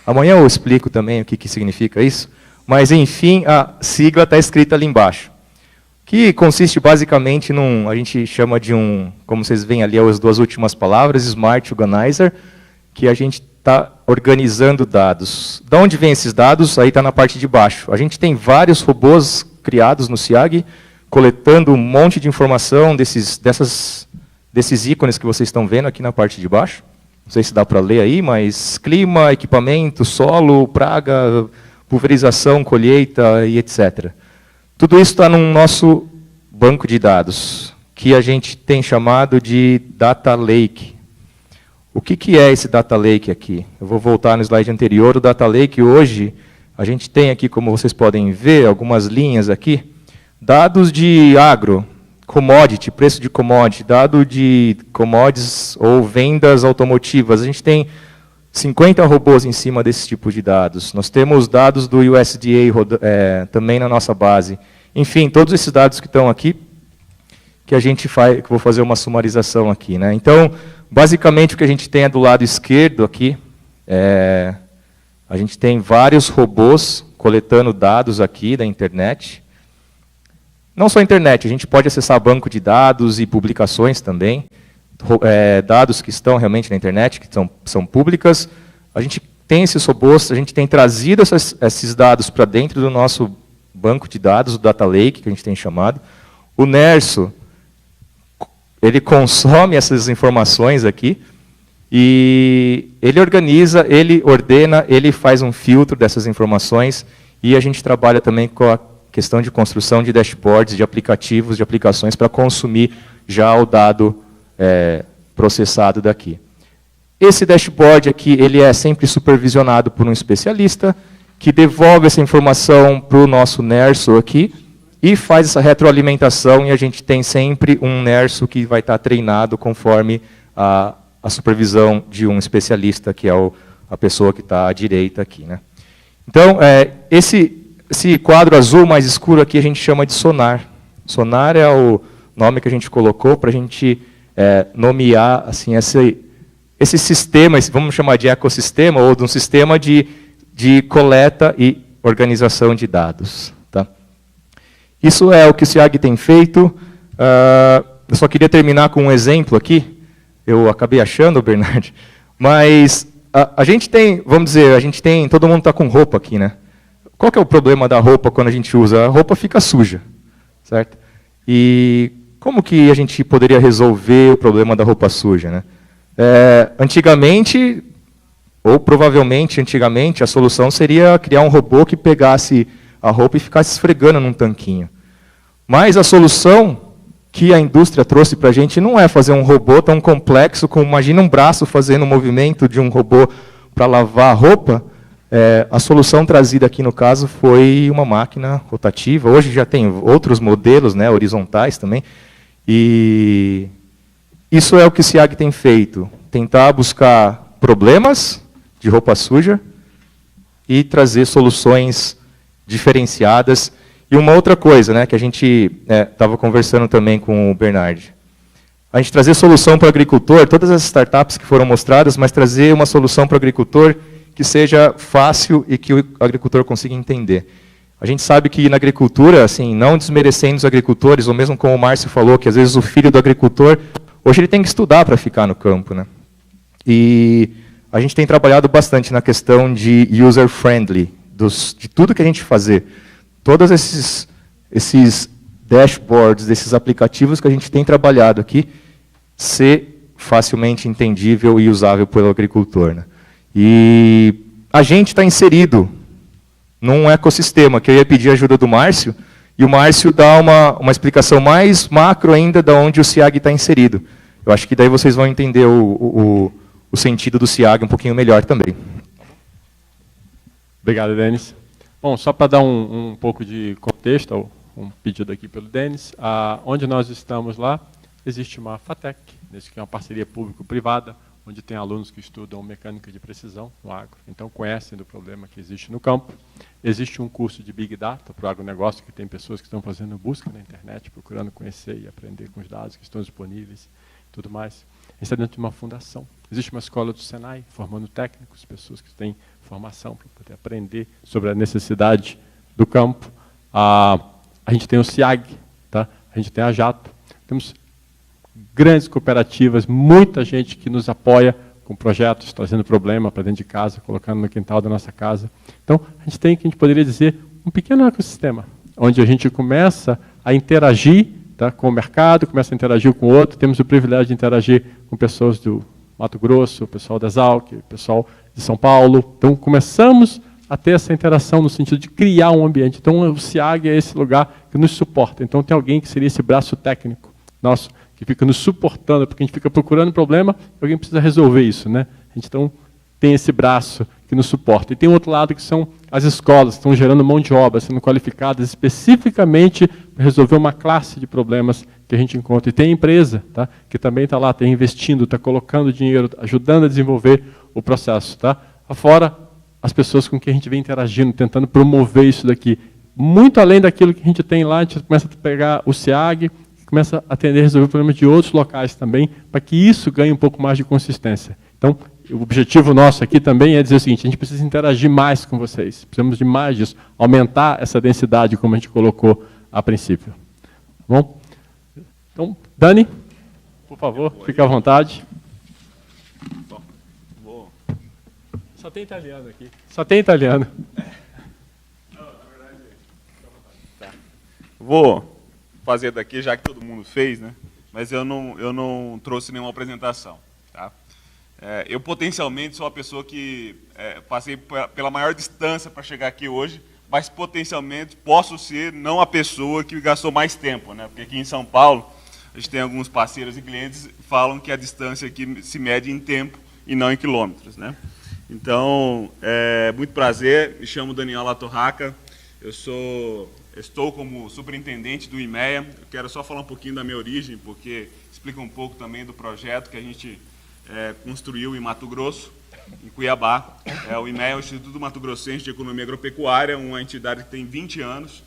Amanhã eu explico também o que significa isso, mas enfim, a sigla está escrita ali embaixo. Que consiste basicamente a gente chama de como vocês veem ali, as 2 últimas palavras, Smart Organizer, que a gente está organizando dados. De onde vêm esses dados? Aí está na parte de baixo. A gente tem vários robôs criados no SIAG, coletando um monte de informação desses ícones que vocês estão vendo aqui na parte de baixo. Não sei se dá para ler aí, mas clima, equipamento, solo, praga, pulverização, colheita e etc. Tudo isso está no nosso banco de dados, que a gente tem chamado de Data Lake. O que é esse Data Lake aqui? Eu vou voltar no slide anterior. O Data Lake hoje, a gente tem aqui, como vocês podem ver, algumas linhas aqui, dados de agro, commodity, preço de commodity, dado de commodities ou vendas automotivas. A gente tem 50 robôs em cima desse tipo de dados. Nós temos dados do USDA também na nossa base. Enfim, todos esses dados que estão aqui, que a gente faz, que eu vou fazer uma sumarização aqui, né? Então, basicamente o que a gente tem do lado esquerdo aqui, a gente tem vários robôs coletando dados aqui da internet. Não só a internet, a gente pode acessar banco de dados e publicações também, dados que estão realmente na internet, que são públicas. A gente tem esses robôs, a gente tem trazido esses dados para dentro do nosso banco de dados, o Data Lake, que a gente tem chamado. O Nerso, ele consome essas informações aqui, e ele organiza, ele ordena, ele faz um filtro dessas informações, e a gente trabalha também com a questão de construção de dashboards, de aplicativos, de aplicações para consumir já o dado processado daqui. Esse dashboard aqui, ele é sempre supervisionado por um especialista, que devolve essa informação para o nosso Nerso aqui, e faz essa retroalimentação, e a gente tem sempre um Nerso que vai estar treinado conforme a supervisão de um especialista, que é a pessoa que está à direita aqui, né? Então, esse quadro azul mais escuro aqui a gente chama de sonar. Sonar é o nome que a gente colocou para a gente nomear assim, esse sistema, vamos chamar de ecossistema, ou de um sistema de coleta e organização de dados. Tá? Isso é o que o SIAG tem feito. Eu só queria terminar com um exemplo aqui. Eu acabei achando, Bernard, mas a gente tem, vamos dizer, todo mundo está com roupa aqui, né? Qual que é o problema da roupa quando a gente usa? A roupa fica suja, certo? E como que a gente poderia resolver o problema da roupa suja, né? Antigamente, ou provavelmente antigamente, a solução seria criar um robô que pegasse a roupa e ficasse esfregando num tanquinho. Mas a solução que a indústria trouxe para a gente não é fazer um robô tão complexo, como imagina um braço fazendo o movimento de um robô para lavar a roupa. A solução trazida aqui no caso foi uma máquina rotativa. Hoje já tem outros modelos, né, horizontais também. E isso é o que o SIAG tem feito. Tentar buscar problemas de roupa suja e trazer soluções diferenciadas. E uma outra coisa, né, que a gente estava conversando também com o Bernard. A gente trazer solução para o agricultor, todas as startups que foram mostradas, mas trazer uma solução para o agricultor que seja fácil e que o agricultor consiga entender. A gente sabe que na agricultura, assim, não desmerecendo os agricultores, ou mesmo como o Márcio falou, que às vezes o filho do agricultor, hoje ele tem que estudar para ficar no campo, né? E a gente tem trabalhado bastante na questão de user-friendly, de tudo que a gente fazer. Todos esses dashboards, desses aplicativos que a gente tem trabalhado aqui, ser facilmente entendível e usável pelo agricultor, né? E a gente está inserido num ecossistema, que eu ia pedir a ajuda do Márcio, e o Márcio dá uma explicação mais macro ainda de onde o SIAG está inserido. Eu acho que daí vocês vão entender o sentido do SIAG um pouquinho melhor também. Obrigado, Denis. Bom, só para dar um pouco de contexto, um pedido aqui pelo Denis, onde nós estamos lá, existe uma FATEC, que é uma parceria público-privada, onde tem alunos que estudam mecânica de precisão no agro, então conhecem do problema que existe no campo. Existe um curso de Big Data para o agronegócio, que tem pessoas que estão fazendo busca na internet, procurando conhecer e aprender com os dados que estão disponíveis e tudo mais. A gente está dentro de uma fundação. Existe uma escola do Senai, formando técnicos, pessoas que têm formação para poder aprender sobre a necessidade do campo. A gente tem o SIAG, tá? A gente tem a Jato. Temos grandes cooperativas, muita gente que nos apoia com projetos, trazendo problema para dentro de casa, colocando no quintal da nossa casa. Então, a gente tem, que a gente poderia dizer, um pequeno ecossistema, onde a gente começa a interagir, tá, com o mercado, começa a interagir com o outro. Temos o privilégio de interagir com pessoas do Mato Grosso, o pessoal da Exalc, o pessoal de São Paulo. Então, começamos a ter essa interação no sentido de criar um ambiente. Então, o SIAG é esse lugar que nos suporta. Então, tem alguém que seria esse braço técnico nosso, que fica nos suportando, porque a gente fica procurando problema, e alguém precisa resolver isso, né? A gente então tem esse braço que nos suporta. E tem outro lado que são as escolas, que estão gerando mão de obra, sendo qualificadas especificamente para resolver uma classe de problemas que a gente encontra. E tem a empresa, tá, que também está lá, está investindo, está colocando dinheiro, ajudando a desenvolver o processo. Tá? Afora as pessoas com quem a gente vem interagindo, tentando promover isso daqui. Muito além daquilo que a gente tem lá, a gente começa a pegar o SIAG, começa a atender a resolver problemas de outros locais também, para que isso ganhe um pouco mais de consistência. Então, o objetivo nosso aqui também é dizer o seguinte, a gente precisa interagir mais com vocês, precisamos de mais disso, aumentar essa densidade, como a gente colocou a princípio. Tá bom? Então, Dani, por favor, fique à vontade. Só tem italiano aqui. Só tem italiano. Vou fazer daqui, já que todo mundo fez, né? Mas eu não trouxe nenhuma apresentação. Tá? Eu potencialmente sou a pessoa que passei pela maior distância para chegar aqui hoje, mas potencialmente posso ser não a pessoa que gastou mais tempo, né? Porque aqui em São Paulo, a gente tem alguns parceiros e clientes que falam que a distância aqui se mede em tempo e não em quilômetros, né? Então, muito prazer, me chamo Daniel Latorraca, estou como superintendente do IMEA. Eu quero só falar um pouquinho da minha origem, porque explica um pouco também do projeto que a gente construiu em Mato Grosso, em Cuiabá. O IMEA é o Instituto Mato Grossense de Economia Agropecuária, uma entidade que tem 20 anos,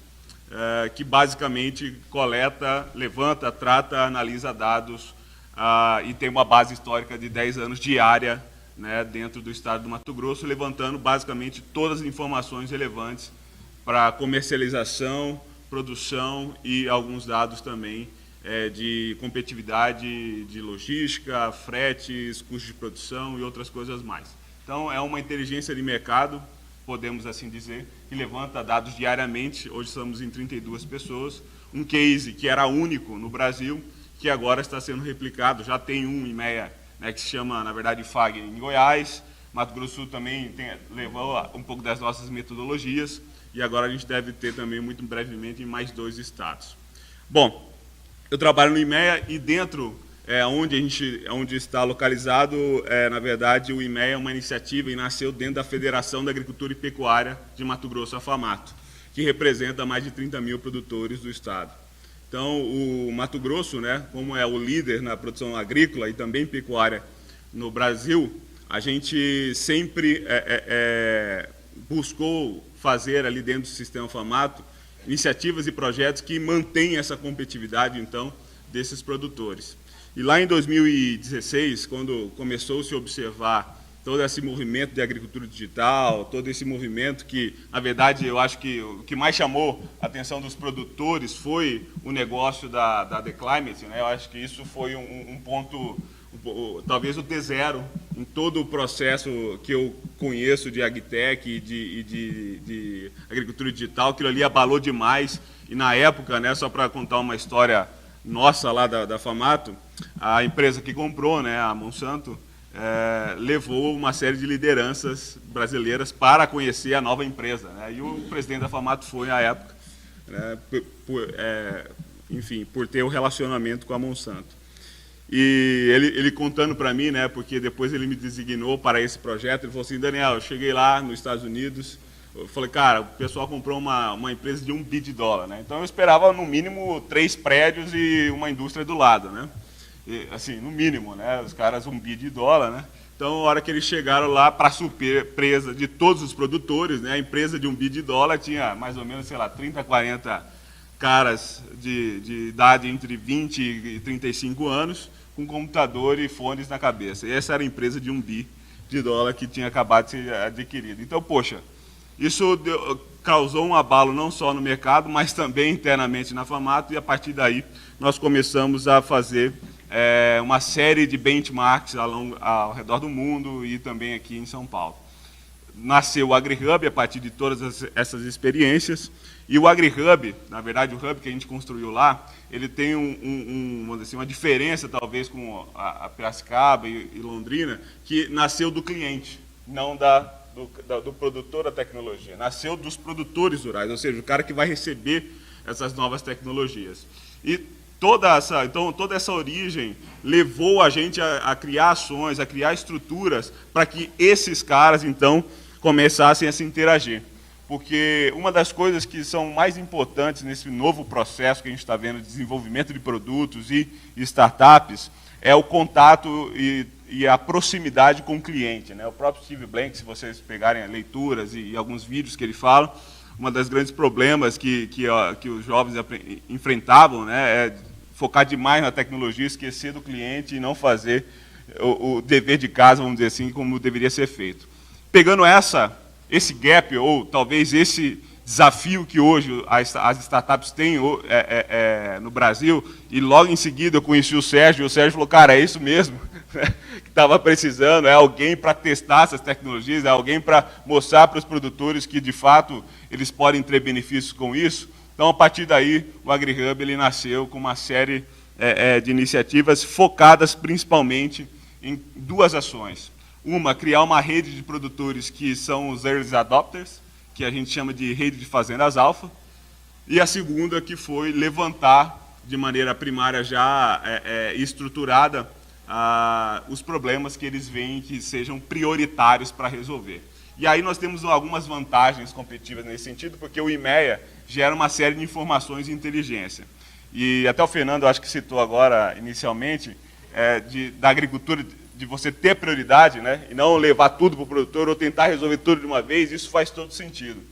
que basicamente coleta, levanta, trata, analisa dados e tem uma base histórica de 10 anos diária, né, dentro do estado do Mato Grosso, levantando basicamente todas as informações relevantes para comercialização, produção e alguns dados também de competitividade, de logística, fretes, custos de produção e outras coisas mais. Então, é uma inteligência de mercado, podemos assim dizer, que levanta dados diariamente. Hoje estamos em 32 pessoas, um case que era único no Brasil, que agora está sendo replicado, já tem um IMEA, né, que se chama, na verdade, FAG em Goiás. Mato Grosso do Sul também levou um pouco das nossas metodologias, e agora a gente deve ter também, muito brevemente, em mais 2 estados. Bom, eu trabalho no IMEA e dentro, onde está localizado, na verdade, o IMEA é uma iniciativa e nasceu dentro da Federação da Agricultura e Pecuária de Mato Grosso, a FAMATO, que representa mais de 30 mil produtores do estado. Então, o Mato Grosso, né, como é o líder na produção agrícola e também pecuária no Brasil, a gente sempre buscou fazer ali dentro do sistema FAMATO iniciativas e projetos que mantêm essa competitividade, então, desses produtores. E lá em 2016, quando começou-se a observar todo esse movimento de agricultura digital, todo esse movimento que, na verdade, eu acho que o que mais chamou a atenção dos produtores foi o negócio da The Climate, né? Eu acho que isso foi um ponto, talvez o T0 em todo o processo que eu conheço de agtech e de agricultura digital. Aquilo ali abalou demais. E na época, né, só para contar uma história nossa lá da FAMATO, a empresa que comprou, né, a Monsanto, levou uma série de lideranças brasileiras para conhecer a nova empresa, né? E o presidente da FAMATO foi, à época, né, enfim, por ter um relacionamento com a Monsanto. E ele contando para mim, né, porque depois ele me designou para esse projeto, ele falou assim: Daniel, eu cheguei lá nos Estados Unidos, eu falei, cara, o pessoal comprou uma empresa de $1 bi, né? Então eu esperava no mínimo 3 prédios e uma indústria do lado, né? Assim, no mínimo, né? Os caras $1 bi, né? Então, a hora que eles chegaram lá, para surpresa de todos os produtores, né? A empresa de $1 bi tinha mais ou menos, sei lá, 30, 40 caras de idade entre 20 e 35 anos, com computador e fones na cabeça. E essa era a empresa de $1 bi que tinha acabado de ser adquirida. Então, poxa, isso causou um abalo não só no mercado, mas também internamente na FAMATO, e a partir daí nós começamos a fazer uma série de benchmarks ao redor do mundo e também aqui em São Paulo. Nasceu o AgriHub a partir de todas essas experiências, e o AgriHub, na verdade, o hub que a gente construiu lá, ele tem uma diferença, talvez, com a Piracicaba e Londrina, que nasceu do cliente, não do produtor da tecnologia. Nasceu dos produtores rurais, ou seja, o cara que vai receber essas novas tecnologias. E toda essa origem levou a gente a criar ações, a criar estruturas para que esses caras, então, começassem a se interagir. Porque uma das coisas que são mais importantes nesse novo processo que a gente está vendo de desenvolvimento de produtos e startups é o contato e a proximidade com o cliente, né? O próprio Steve Blank, se vocês pegarem leituras e alguns vídeos que ele fala, uma das grandes problemas que os jovens enfrentavam, né, é focar demais na tecnologia, esquecer do cliente e não fazer o dever de casa, vamos dizer assim, como deveria ser feito. Pegando esse gap, ou talvez esse desafio que hoje as startups têm no Brasil, e logo em seguida eu conheci o Sérgio, e o Sérgio falou, cara, é isso mesmo que estava precisando, é alguém para testar essas tecnologias, é alguém para mostrar para os produtores que, de fato, eles podem ter benefícios com isso. Então, a partir daí, o AgriHub ele nasceu com uma série de iniciativas focadas principalmente em duas ações. Uma, criar uma rede de produtores que são os early adopters, que a gente chama de rede de fazendas alfa, e a segunda, que foi levantar de maneira primária já estruturada os problemas que eles veem que sejam prioritários para resolver. E aí nós temos algumas vantagens competitivas nesse sentido, porque o IMEA gera uma série de informações e inteligência. E até o Fernando, acho que citou agora, inicialmente, da agricultura, de você ter prioridade, né, e não levar tudo para o produtor ou tentar resolver tudo de uma vez, isso faz todo sentido.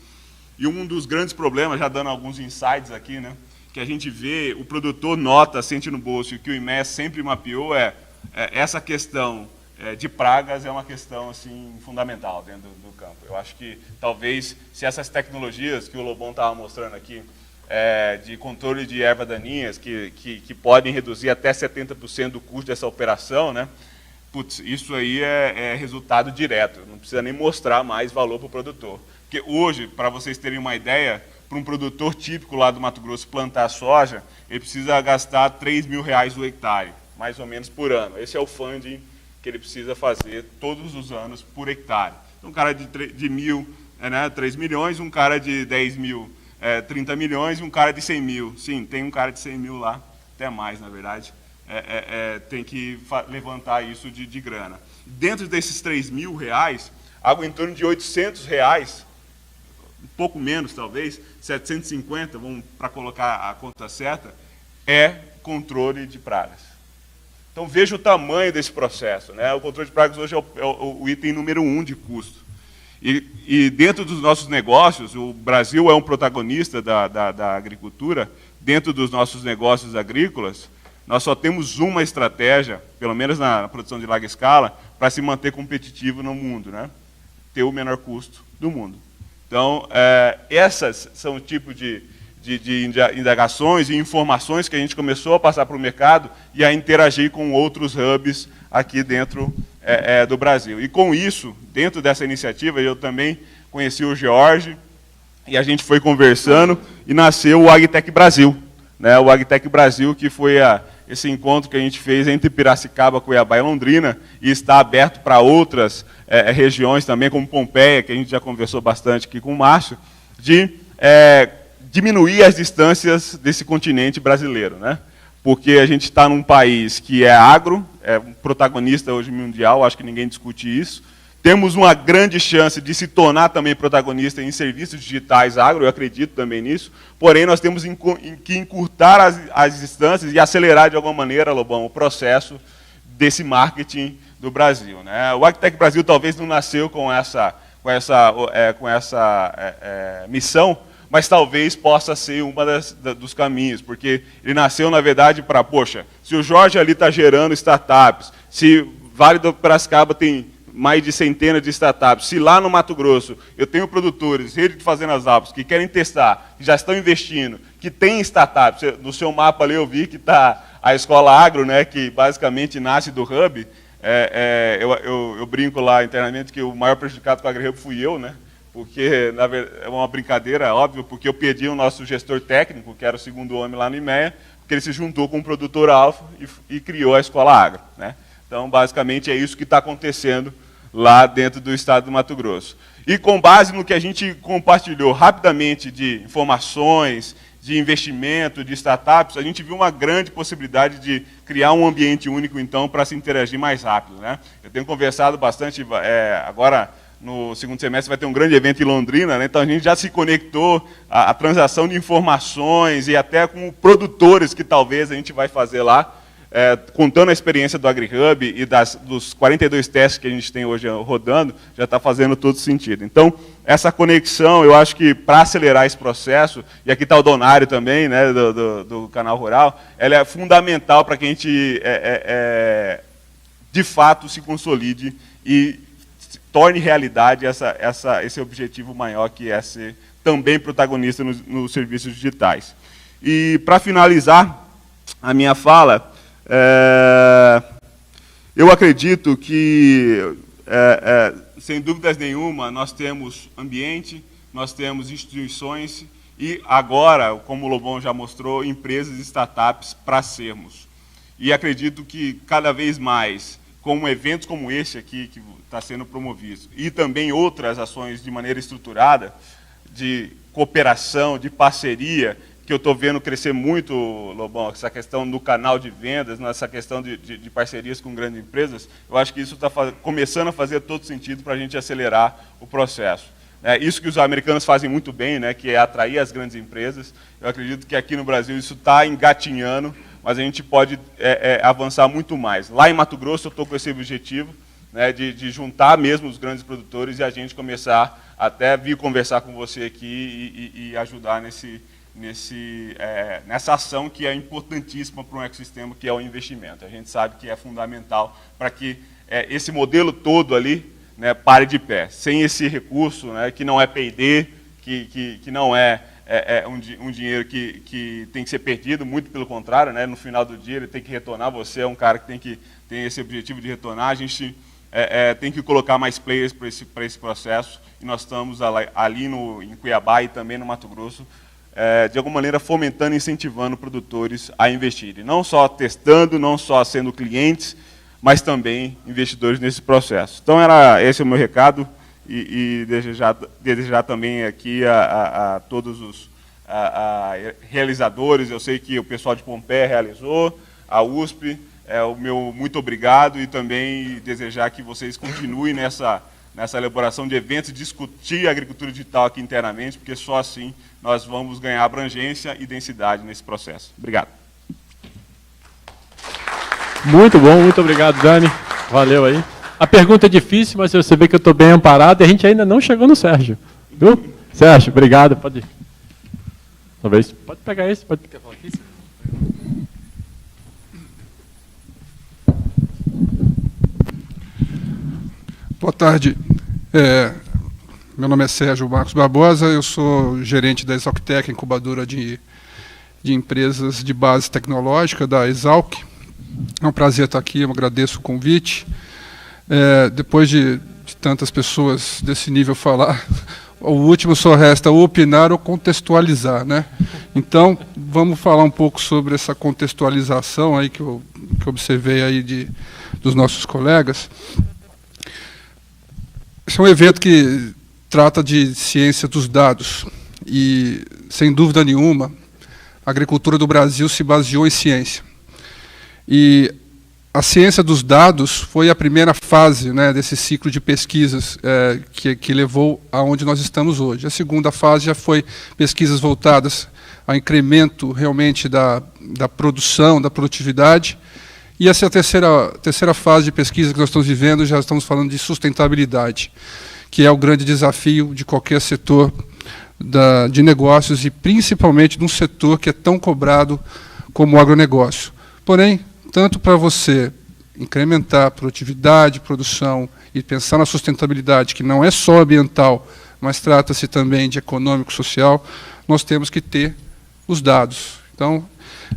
E um dos grandes problemas, já dando alguns insights aqui, né, que a gente vê, o produtor nota, sente no bolso, e que o IMEA sempre mapeou, essa questão de pragas é uma questão assim, fundamental dentro do campo. Eu acho que, talvez, se essas tecnologias que o Lobão estava mostrando aqui, de controle de ervas daninhas, que podem reduzir até 70% do custo dessa operação, né? Putz, isso aí é resultado direto, não precisa nem mostrar mais valor para o produtor. Porque hoje, para vocês terem uma ideia, para um produtor típico lá do Mato Grosso plantar soja, ele precisa gastar R$3.000 o hectare, mais ou menos por ano. Esse é o funding que ele precisa fazer todos os anos por hectare. Então, um cara de 3 milhões, um cara de 10 mil, 30 milhões, e um cara de 100 mil. Sim, tem um cara de 100 mil lá, até mais, na verdade. Tem que levantar isso de grana. Dentro desses R$3.000, algo em torno de R$800, um pouco menos talvez, 750, vamos para colocar a conta certa, controle de pragas. Então veja o tamanho desse processo, né? O controle de pragas hoje é o item número 1 de custo. E dentro dos nossos negócios, o Brasil é um protagonista da agricultura, dentro dos nossos negócios agrícolas, nós só temos uma estratégia, pelo menos na produção de larga escala, para se manter competitivo no mundo, né? Ter o menor custo do mundo. Então, essas são o tipo de indagações e informações que a gente começou a passar para o mercado e a interagir com outros hubs aqui dentro do Brasil. E com isso, dentro dessa iniciativa, eu também conheci o George, e a gente foi conversando, e nasceu o AgTech Brasil, né? O AgTech Brasil, que foi esse encontro que a gente fez entre Piracicaba, Cuiabá e Londrina, e está aberto para outras regiões também, como Pompeia, que a gente já conversou bastante aqui com o Márcio, de diminuir as distâncias desse continente brasileiro, né? Porque a gente está num país que é agro, é um protagonista hoje mundial, acho que ninguém discute isso. Temos uma grande chance de se tornar também protagonista em serviços digitais agro, eu acredito também nisso, porém nós temos que encurtar as distâncias e acelerar de alguma maneira, Lobão, o processo desse marketing do Brasil, né? O AgTech Brasil talvez não nasceu com essa missão, mas talvez possa ser dos caminhos, porque ele nasceu, na verdade, para, poxa, se o Jorge ali está gerando startups, se Vale do Piracicaba tem mais de centenas de startups, se lá no Mato Grosso eu tenho produtores, rede de fazendas altas, que querem testar, que já estão investindo, que tem startups, no seu mapa ali eu vi que está a Escola Agro, né, que basicamente nasce do Hub, eu brinco lá internamente que o maior prejudicado com a AgriHub fui eu, né? Porque na verdade, é uma brincadeira, óbvio, porque eu pedi o nosso gestor técnico, que era o segundo homem lá no IMEA, porque ele se juntou com um produtor alfa e criou a Escola Agro, né? Então, basicamente, é isso que está acontecendo lá dentro do estado do Mato Grosso. E com base no que a gente compartilhou rapidamente de informações, de investimento, de startups, a gente viu uma grande possibilidade de criar um ambiente único, então, para se interagir mais rápido, né? Eu tenho conversado bastante, agora, no segundo semestre vai ter um grande evento em Londrina, né? Então a gente já se conectou à transação de informações e até com produtores que talvez a gente vai fazer lá, contando a experiência do AgriHub e dos 42 testes que a gente tem hoje rodando, já está fazendo todo sentido. Então, essa conexão, eu acho que para acelerar esse processo, e aqui está o Donário também, né, do Canal Rural, ela é fundamental para que a gente de fato, se consolide e torne realidade esse objetivo maior, que é ser também protagonista nos serviços digitais. E, para finalizar a minha fala, eu acredito que, sem dúvidas nenhuma, nós temos ambiente, nós temos instituições e, agora, como o Lobão já mostrou, empresas e startups para sermos. E acredito que, cada vez mais, com eventos como esse aqui, que está sendo promovido, e também outras ações de maneira estruturada, de cooperação, de parceria, que eu estou vendo crescer muito, Lobão, essa questão do canal de vendas, essa questão de parcerias com grandes empresas, eu acho que isso está começando a fazer todo sentido para a gente acelerar o processo. Isso que os americanos fazem muito bem, né, que é atrair as grandes empresas. Eu acredito que aqui no Brasil isso está engatinhando, mas a gente pode avançar muito mais. Lá em Mato Grosso eu estou com esse objetivo, né, de juntar mesmo os grandes produtores e a gente começar até vir conversar com você aqui e ajudar nessa ação que é importantíssima para um ecossistema, que é o investimento. A gente sabe que é fundamental para que esse modelo todo ali, né, pare de pé. Sem esse recurso, né, que não é P&D, que não é um dinheiro que tem que ser perdido, muito pelo contrário, né, no final do dia ele tem que retornar. Você é um cara que tem esse objetivo de retornar. A gente tem que colocar mais players para esse processo, e nós estamos ali em Cuiabá e também no Mato Grosso, de alguma maneira fomentando e incentivando produtores a investirem. Não só testando, não só sendo clientes, mas também investidores nesse processo. Então, esse é o meu recado, e desejar também aqui a todos os realizadores. Eu sei que o pessoal de Pompeia realizou, a USP, o meu muito obrigado, e também desejar que vocês continuem nessa elaboração de eventos, discutir a agricultura digital aqui internamente, porque só assim nós vamos ganhar abrangência e densidade nesse processo. Obrigado. Muito bom, muito obrigado, Dani. Valeu aí. A pergunta é difícil, mas você vê que eu estou bem amparado, e a gente ainda não chegou no Sérgio. Viu? Sérgio, obrigado. Pode ir. Talvez. Pode pegar esse. Pode. Quer falar aqui? Boa tarde. Meu nome é Sérgio Marcos Barbosa, eu sou gerente da Exalctec, incubadora de empresas de base tecnológica da Exalc. É um prazer estar aqui, eu agradeço o convite. Depois de tantas pessoas desse nível falar, o último só resta opinar ou contextualizar, né? Então, vamos falar um pouco sobre essa contextualização aí que eu observei aí dos nossos colegas. Esse é um evento que trata de ciência dos dados e, sem dúvida nenhuma, a agricultura do Brasil se baseou em ciência. E a ciência dos dados foi a primeira fase, né, desse ciclo de pesquisas que levou aonde nós estamos hoje. A segunda fase já foi pesquisas voltadas ao incremento realmente da produção, da produtividade. E essa é a terceira fase de pesquisa que nós estamos vivendo, já estamos falando de sustentabilidade, que é o grande desafio de qualquer setor de negócios, e principalmente de um setor que é tão cobrado como o agronegócio. Porém, tanto para você incrementar a produtividade, produção e pensar na sustentabilidade, que não é só ambiental, mas trata-se também de econômico, social, nós temos que ter os dados. Então,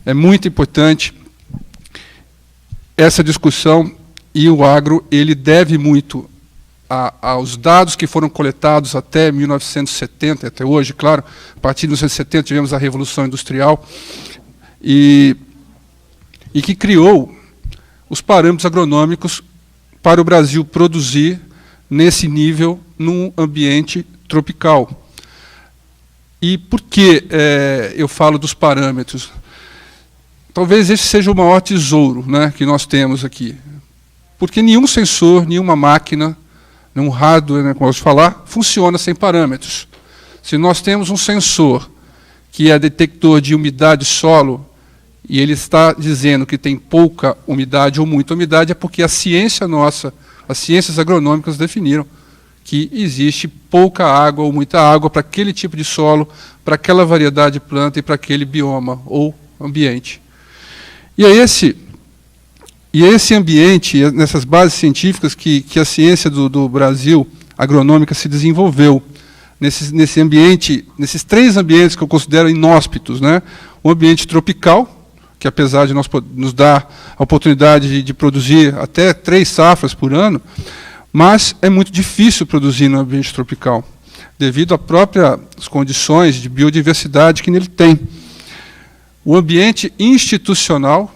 é muito importante essa discussão, e o agro ele deve muito aos dados que foram coletados até 1970, até hoje, claro. A partir de 1970 tivemos a Revolução Industrial, e que criou os parâmetros agronômicos para o Brasil produzir nesse nível num ambiente tropical. E por que eu falo dos parâmetros? Talvez esse seja o maior tesouro, né, que nós temos aqui. Porque nenhum sensor, nenhuma máquina, nenhum hardware, né, como eu vou falar, funciona sem parâmetros. Se nós temos um sensor que é detector de umidade solo, e ele está dizendo que tem pouca umidade ou muita umidade, é porque a ciência nossa, as ciências agronômicas definiram que existe pouca água ou muita água para aquele tipo de solo, para aquela variedade de planta e para aquele bioma ou ambiente. E é E esse ambiente, nessas bases científicas que a ciência do Brasil agronômica se desenvolveu, nesse ambiente, nesses 3 ambientes que eu considero inóspitos, né? O ambiente tropical, que apesar de nos dar a oportunidade de produzir até 3 safras por ano, mas é muito difícil produzir no ambiente tropical, devido às próprias condições de biodiversidade que nele tem. O ambiente institucional,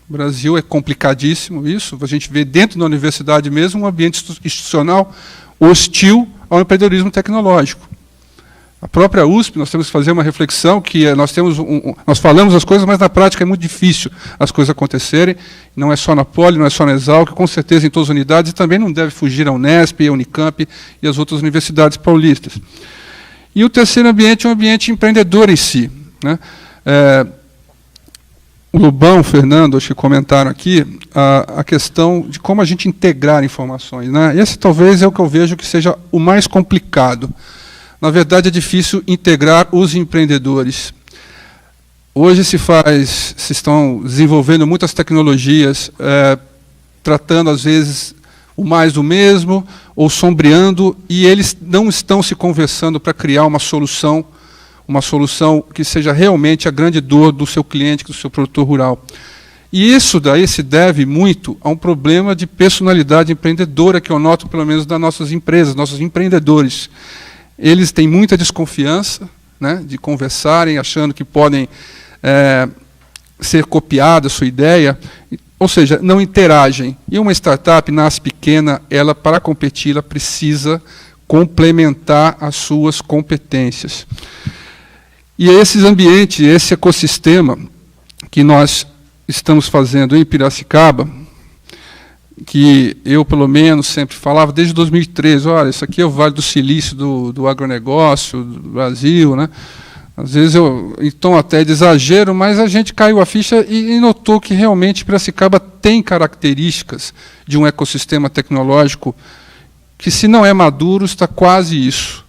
o Brasil é complicadíssimo isso, a gente vê dentro da universidade mesmo um ambiente institucional hostil ao empreendedorismo tecnológico. A própria USP, nós temos que fazer uma reflexão que nós falamos as coisas, mas na prática é muito difícil as coisas acontecerem. Não é só na Poli, não é só na Exalc, com certeza em todas as unidades, e também não deve fugir a Unesp, a Unicamp e as outras universidades paulistas. E o terceiro ambiente é um ambiente empreendedor em si, né? O Lobão, o Fernando, acho que comentaram aqui a questão de como a gente integrar informações, né? Esse talvez é o que eu vejo que seja o mais complicado. Na verdade, é difícil integrar os empreendedores. Hoje se estão desenvolvendo muitas tecnologias, tratando, às vezes, o mais do mesmo, ou sombreando, e eles não estão se conversando para criar uma solução que seja realmente a grande dor do seu cliente, do seu produtor rural. E isso daí se deve muito a um problema de personalidade empreendedora, que eu noto, pelo menos, das nossas empresas, nossos empreendedores. Eles têm muita desconfiança, né, de conversarem, achando que podem ser copiada a sua ideia, ou seja, não interagem. E uma startup nasce pequena, ela, para competir, ela precisa complementar as suas competências. E esses ambientes, esse ecossistema que nós estamos fazendo em Piracicaba, que eu, pelo menos, sempre falava, desde 2013, olha, isso aqui é o Vale do Silício do agronegócio do Brasil, né? Às vezes em tom até de exagero, mas a gente caiu a ficha e notou que realmente Piracicaba tem características de um ecossistema tecnológico que, se não é maduro, está quase isso.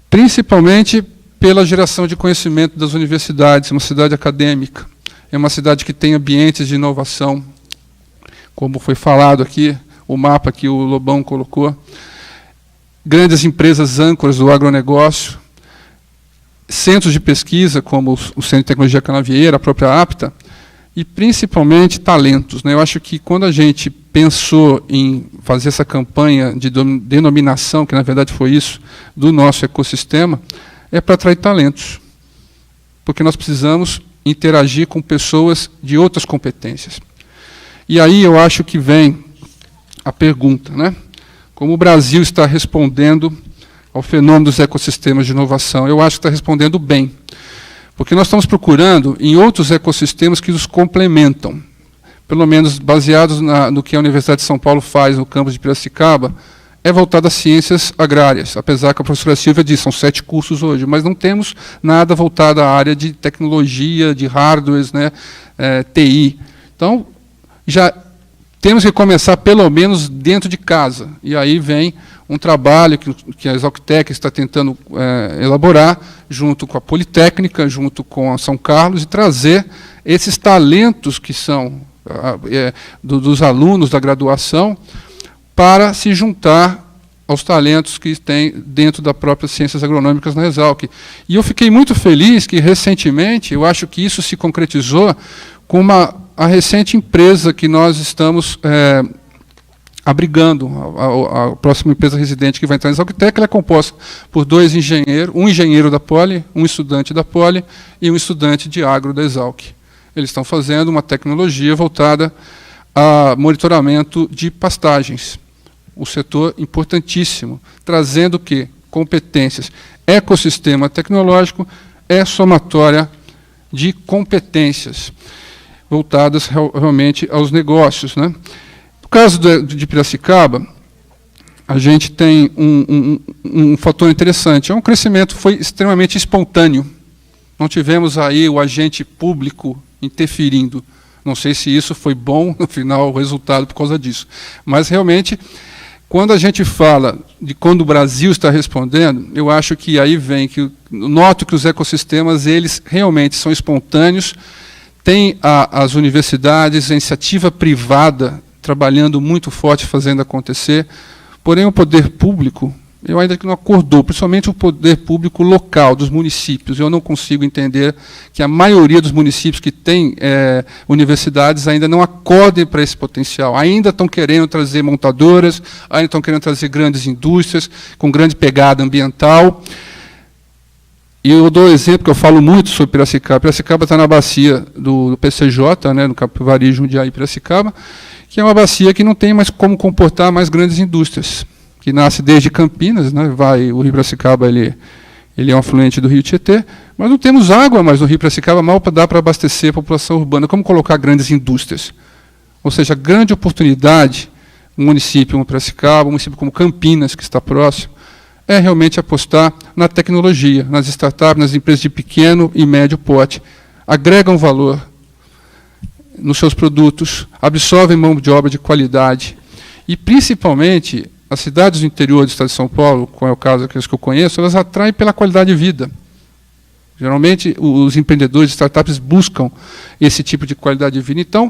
Principalmente pela geração de conhecimento das universidades, é uma cidade acadêmica, é uma cidade que tem ambientes de inovação, como foi falado aqui, o mapa que o Lobão colocou, grandes empresas âncoras do agronegócio, centros de pesquisa, como o Centro de Tecnologia Canavieira, a própria APTA, e principalmente talentos, né? Eu acho que quando a gente pensou em fazer essa campanha de denominação, que na verdade foi isso, do nosso ecossistema, é para atrair talentos, porque nós precisamos interagir com pessoas de outras competências. E aí eu acho que vem a pergunta, né? Como o Brasil está respondendo ao fenômeno dos ecossistemas de inovação? Eu acho que está respondendo bem, porque nós estamos procurando em outros ecossistemas que os complementam, pelo menos baseados no que a Universidade de São Paulo faz no campus de Piracicaba, é voltado às ciências agrárias, apesar que a professora Silvia disse, são 7 cursos hoje, mas não temos nada voltado à área de tecnologia, de hardwares, né, TI. Então, já temos que começar, pelo menos, dentro de casa. E aí vem um trabalho que a Exalctec está tentando elaborar, junto com a Politécnica, junto com a São Carlos, e trazer esses talentos que são dos alunos da graduação, para se juntar aos talentos que tem dentro da própria Ciências Agronômicas na Exalc. E eu fiquei muito feliz que, recentemente, eu acho que isso se concretizou com a recente empresa que nós estamos abrigando, a próxima empresa residente que vai entrar na Exalctec. Ela é composta por 2 engenheiros, um engenheiro da Poli, um estudante da Poli e um estudante de agro da Exalc. Eles estão fazendo uma tecnologia voltada a monitoramento de pastagens. Um setor importantíssimo, trazendo o quê? Competências. Ecossistema tecnológico é somatória de competências voltadas realmente aos negócios, né? No caso de Piracicaba, a gente tem um fator interessante. É um crescimento foi extremamente espontâneo. Não tivemos aí o agente público interferindo. Não sei se isso foi bom, no final, o resultado por causa disso. Mas, realmente, quando a gente fala de quando o Brasil está respondendo, eu acho que aí vem que noto que os ecossistemas, eles realmente são espontâneos, tem as universidades, a iniciativa privada trabalhando muito forte, fazendo acontecer, porém o poder público, eu ainda que não acordou, principalmente o poder público local, dos municípios. Eu não consigo entender que a maioria dos municípios que têm universidades ainda não acordem para esse potencial. Ainda estão querendo trazer montadoras, ainda estão querendo trazer grandes indústrias, com grande pegada ambiental. E eu dou um exemplo que eu falo muito sobre Piracicaba. Piracicaba está na bacia do PCJ, né, no Capivari, Jundiaí, Piracicaba, que é uma bacia que não tem mais como comportar mais grandes indústrias, que nasce desde Campinas, né, o Rio Piracicaba ele é um afluente do Rio Tietê, mas não temos água mais no Rio Piracicaba, mal dá para abastecer a população urbana. Como colocar grandes indústrias? Ou seja, grande oportunidade, um município como Piracicaba, um município como Campinas, que está próximo, é realmente apostar na tecnologia, nas startups, nas empresas de pequeno e médio porte. Agregam valor nos seus produtos, absorvem mão de obra de qualidade e, principalmente, as cidades do interior do estado de São Paulo, como é o caso que eu conheço, elas atraem pela qualidade de vida. Geralmente, os empreendedores, startups buscam esse tipo de qualidade de vida. Então,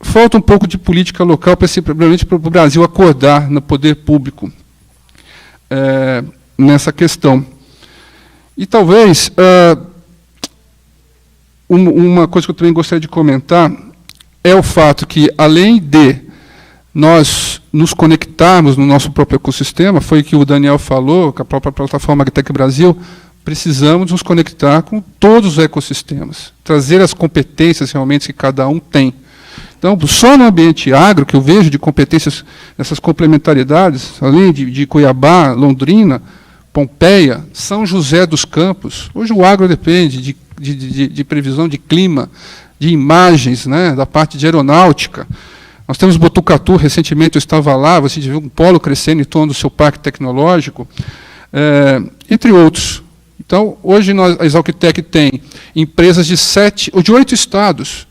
falta um pouco de política local para o Brasil acordar no poder público nessa questão. E talvez uma coisa que eu também gostaria de comentar é o fato que, além de nós nos conectarmos no nosso próprio ecossistema, foi o que o Daniel falou, com a própria plataforma Agtech Brasil, precisamos nos conectar com todos os ecossistemas, trazer as competências realmente que cada um tem. Então, só no ambiente agro, que eu vejo de competências, essas complementaridades, além de Cuiabá, Londrina, Pompeia, São José dos Campos, hoje o agro depende de previsão de clima, de imagens, né, da parte de aeronáutica. Nós temos Botucatu, recentemente eu estava lá, você viu um polo crescendo em torno do seu parque tecnológico, entre outros. Então, hoje a Exalctech tem empresas de 8 estados.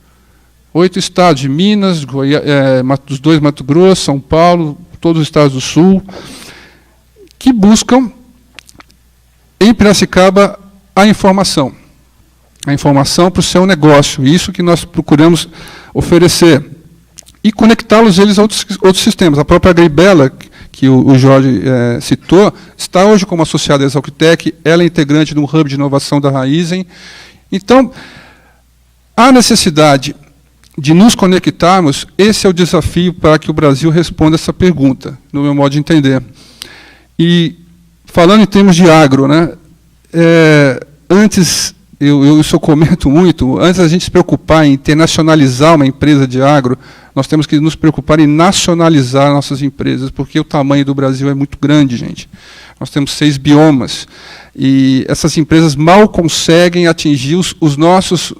8 estados, de Minas, dos 2 Mato Grosso, São Paulo, todos os estados do Sul, que buscam, em Piracicaba, a informação para o seu negócio. Isso que nós procuramos oferecer. E conectá-los a outros sistemas. A própria Agribela, que o Jorge citou, está hoje como associada à Exalctech, ela é integrante de um hub de inovação da Raizen. Então, há necessidade de nos conectarmos, esse é o desafio para que o Brasil responda essa pergunta, no meu modo de entender. E, falando em termos de agro, né, antes, isso eu comento muito, antes da gente se preocupar em internacionalizar uma empresa de agro, nós temos que nos preocupar em nacionalizar nossas empresas, porque o tamanho do Brasil é muito grande, gente. Nós temos 6 biomas, e essas empresas mal conseguem atingir os nossos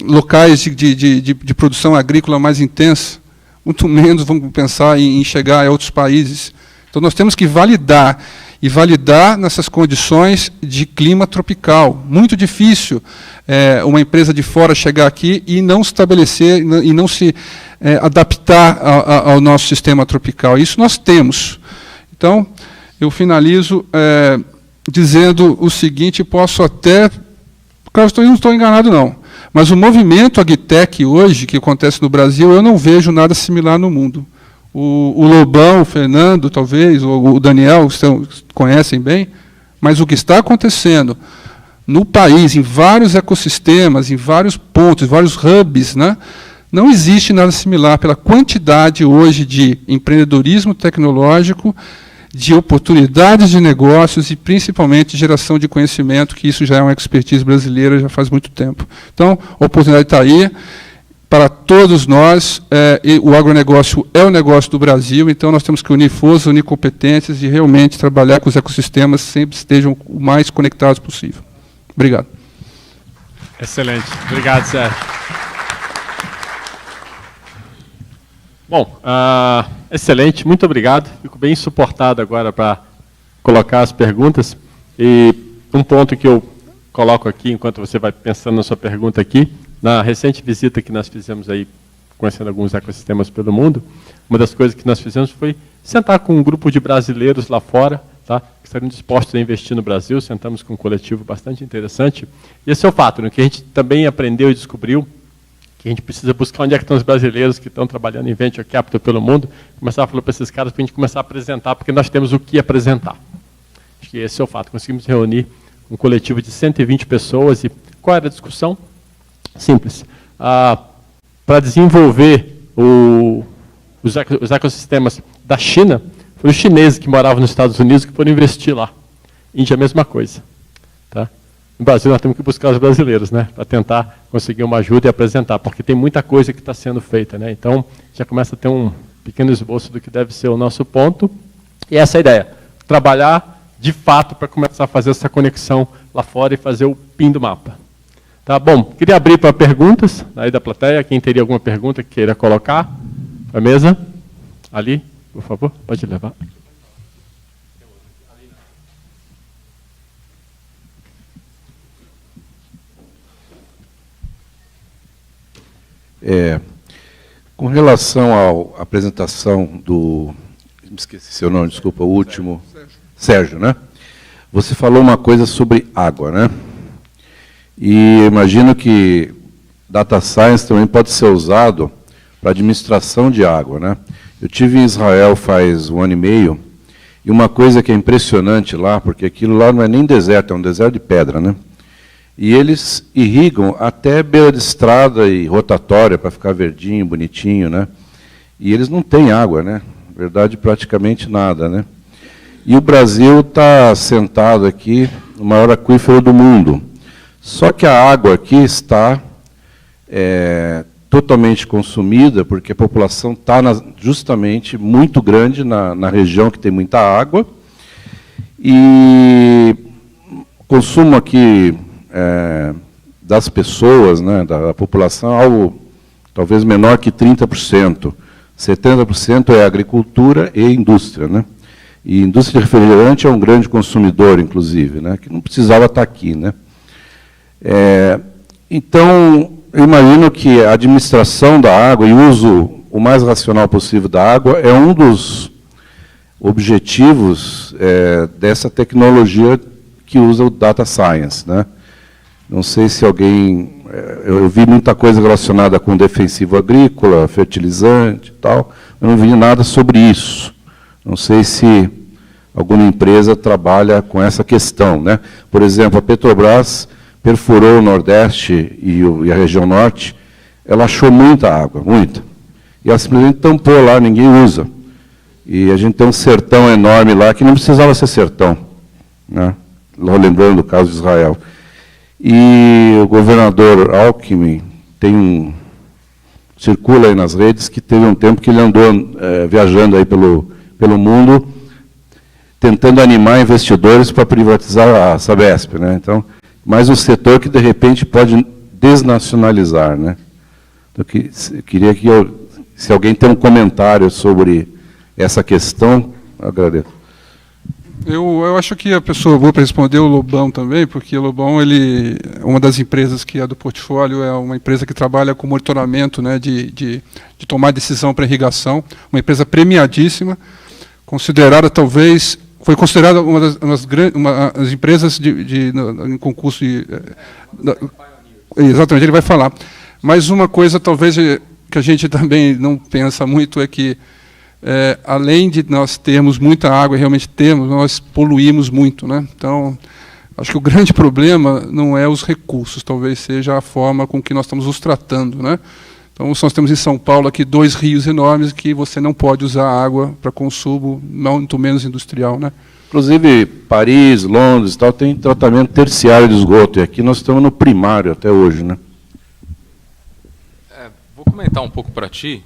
locais de produção agrícola mais intensa, muito menos vamos pensar em chegar a outros países. Então, nós temos que validar nessas condições de clima tropical. Muito difícil uma empresa de fora chegar aqui e não estabelecer, e não se adaptar ao nosso sistema tropical. Isso nós temos. Então, eu finalizo dizendo o seguinte, posso até... Claro, eu não estou enganado, não. Mas o movimento Agtech hoje, que acontece no Brasil, eu não vejo nada similar no mundo. O Lobão, o Fernando, talvez, o Daniel, conhecem bem, mas o que está acontecendo no país, em vários ecossistemas, em vários pontos, vários hubs, né, não existe nada similar pela quantidade hoje de empreendedorismo tecnológico, de oportunidades de negócios e, principalmente, geração de conhecimento, que isso já é uma expertise brasileira já faz muito tempo. Então, a oportunidade está aí. Para todos nós, o agronegócio é o negócio do Brasil, então nós temos que unir forças, unir competências e realmente trabalhar com os ecossistemas sempre estejam o mais conectados possível. Obrigado. Excelente. Obrigado, Sérgio. Bom, excelente, muito obrigado. Fico bem suportado agora para colocar as perguntas. E um ponto que eu coloco aqui, enquanto você vai pensando na sua pergunta aqui, na recente visita que nós fizemos aí, conhecendo alguns ecossistemas pelo mundo, uma das coisas que nós fizemos foi sentar com um grupo de brasileiros lá fora, tá? Que estariam dispostos a investir no Brasil. Sentamos com um coletivo bastante interessante. E esse é o fato, né, que a gente também aprendeu e descobriu, que a gente precisa buscar onde é que estão os brasileiros que estão trabalhando em Venture Capital pelo mundo, começar a falar para esses caras para a gente começar a apresentar, porque nós temos o que apresentar. Acho que esse é o fato. Conseguimos reunir um coletivo de 120 pessoas. E qual era a discussão? Simples. Para desenvolver os ecossistemas da China, foram os chineses que moravam nos Estados Unidos que foram investir lá. Índia, a mesma coisa. Tá? No Brasil, nós temos que buscar os brasileiros, né, para tentar conseguir uma ajuda e apresentar, porque tem muita coisa que está sendo feita. Né? Então, já começa a ter um pequeno esboço do que deve ser o nosso ponto. E essa é a ideia. Trabalhar, de fato, para começar a fazer essa conexão lá fora e fazer o PIN do mapa. Tá bom, queria abrir para perguntas aí da plateia. Quem teria alguma pergunta que queira colocar para a mesa? Ali, por favor, pode levar. Com relação à apresentação do... Me esqueci seu nome, desculpa, o último... Sérgio, né? Você falou uma coisa sobre água, né? E imagino que data science também pode ser usado para administração de água, né? Eu tive em Israel faz 1 ano e meio, e uma coisa que é impressionante lá, porque aquilo lá não é nem deserto, é um deserto de pedra, né? E eles irrigam até beira de estrada e rotatória para ficar verdinho, bonitinho, né? E eles não têm água, né? Na verdade, praticamente nada, né? E o Brasil está sentado aqui no maior aquífero do mundo. Só que a água aqui está totalmente consumida, porque a população está justamente muito grande na região que tem muita água. E o consumo aqui das pessoas, né, da população, é algo talvez menor que 30%. 70% é agricultura e indústria, né? E a indústria de refrigerante é um grande consumidor, inclusive, né, que não precisava estar aqui, né? Então, eu imagino que a administração da água e o uso o mais racional possível da água é um dos objetivos dessa tecnologia que usa o data science, né? Não sei se alguém... Eu vi muita coisa relacionada com defensivo agrícola, fertilizante e tal, eu não vi nada sobre isso. Não sei se alguma empresa trabalha com essa questão, né? Por exemplo, a Petrobras perfurou o Nordeste e a região Norte, ela achou muita água, muita. E ela simplesmente tampou lá, ninguém usa. E a gente tem um sertão enorme lá, que não precisava ser sertão, né? Lembrando do caso de Israel. E o governador Alckmin circula aí nas redes que teve um tempo que ele andou viajando aí pelo mundo, tentando animar investidores para privatizar a Sabesp, né? Então, mais um setor que, de repente, pode desnacionalizar, né? Então, eu queria que, se alguém tem um comentário sobre essa questão, eu agradeço. Eu acho que a pessoa boa para responder é o Lobão também, porque o Lobão, uma das empresas que é do portfólio, é uma empresa que trabalha com monitoramento, né, de tomar decisão para irrigação, uma empresa premiadíssima, considerada talvez, foi considerada uma das empresas em concurso exatamente, ele vai falar. Mas uma coisa talvez que a gente também não pensa muito é que além de nós termos muita água, realmente temos, nós poluímos muito, né? Então, acho que o grande problema não é os recursos, talvez seja a forma com que nós estamos os tratando, né? Então, nós temos em São Paulo aqui 2 rios enormes que você não pode usar água para consumo, muito menos industrial, né? Inclusive, Paris, Londres, tal, tem tratamento terciário de esgoto, e aqui nós estamos no primário até hoje, né? Vou comentar um pouco para ti.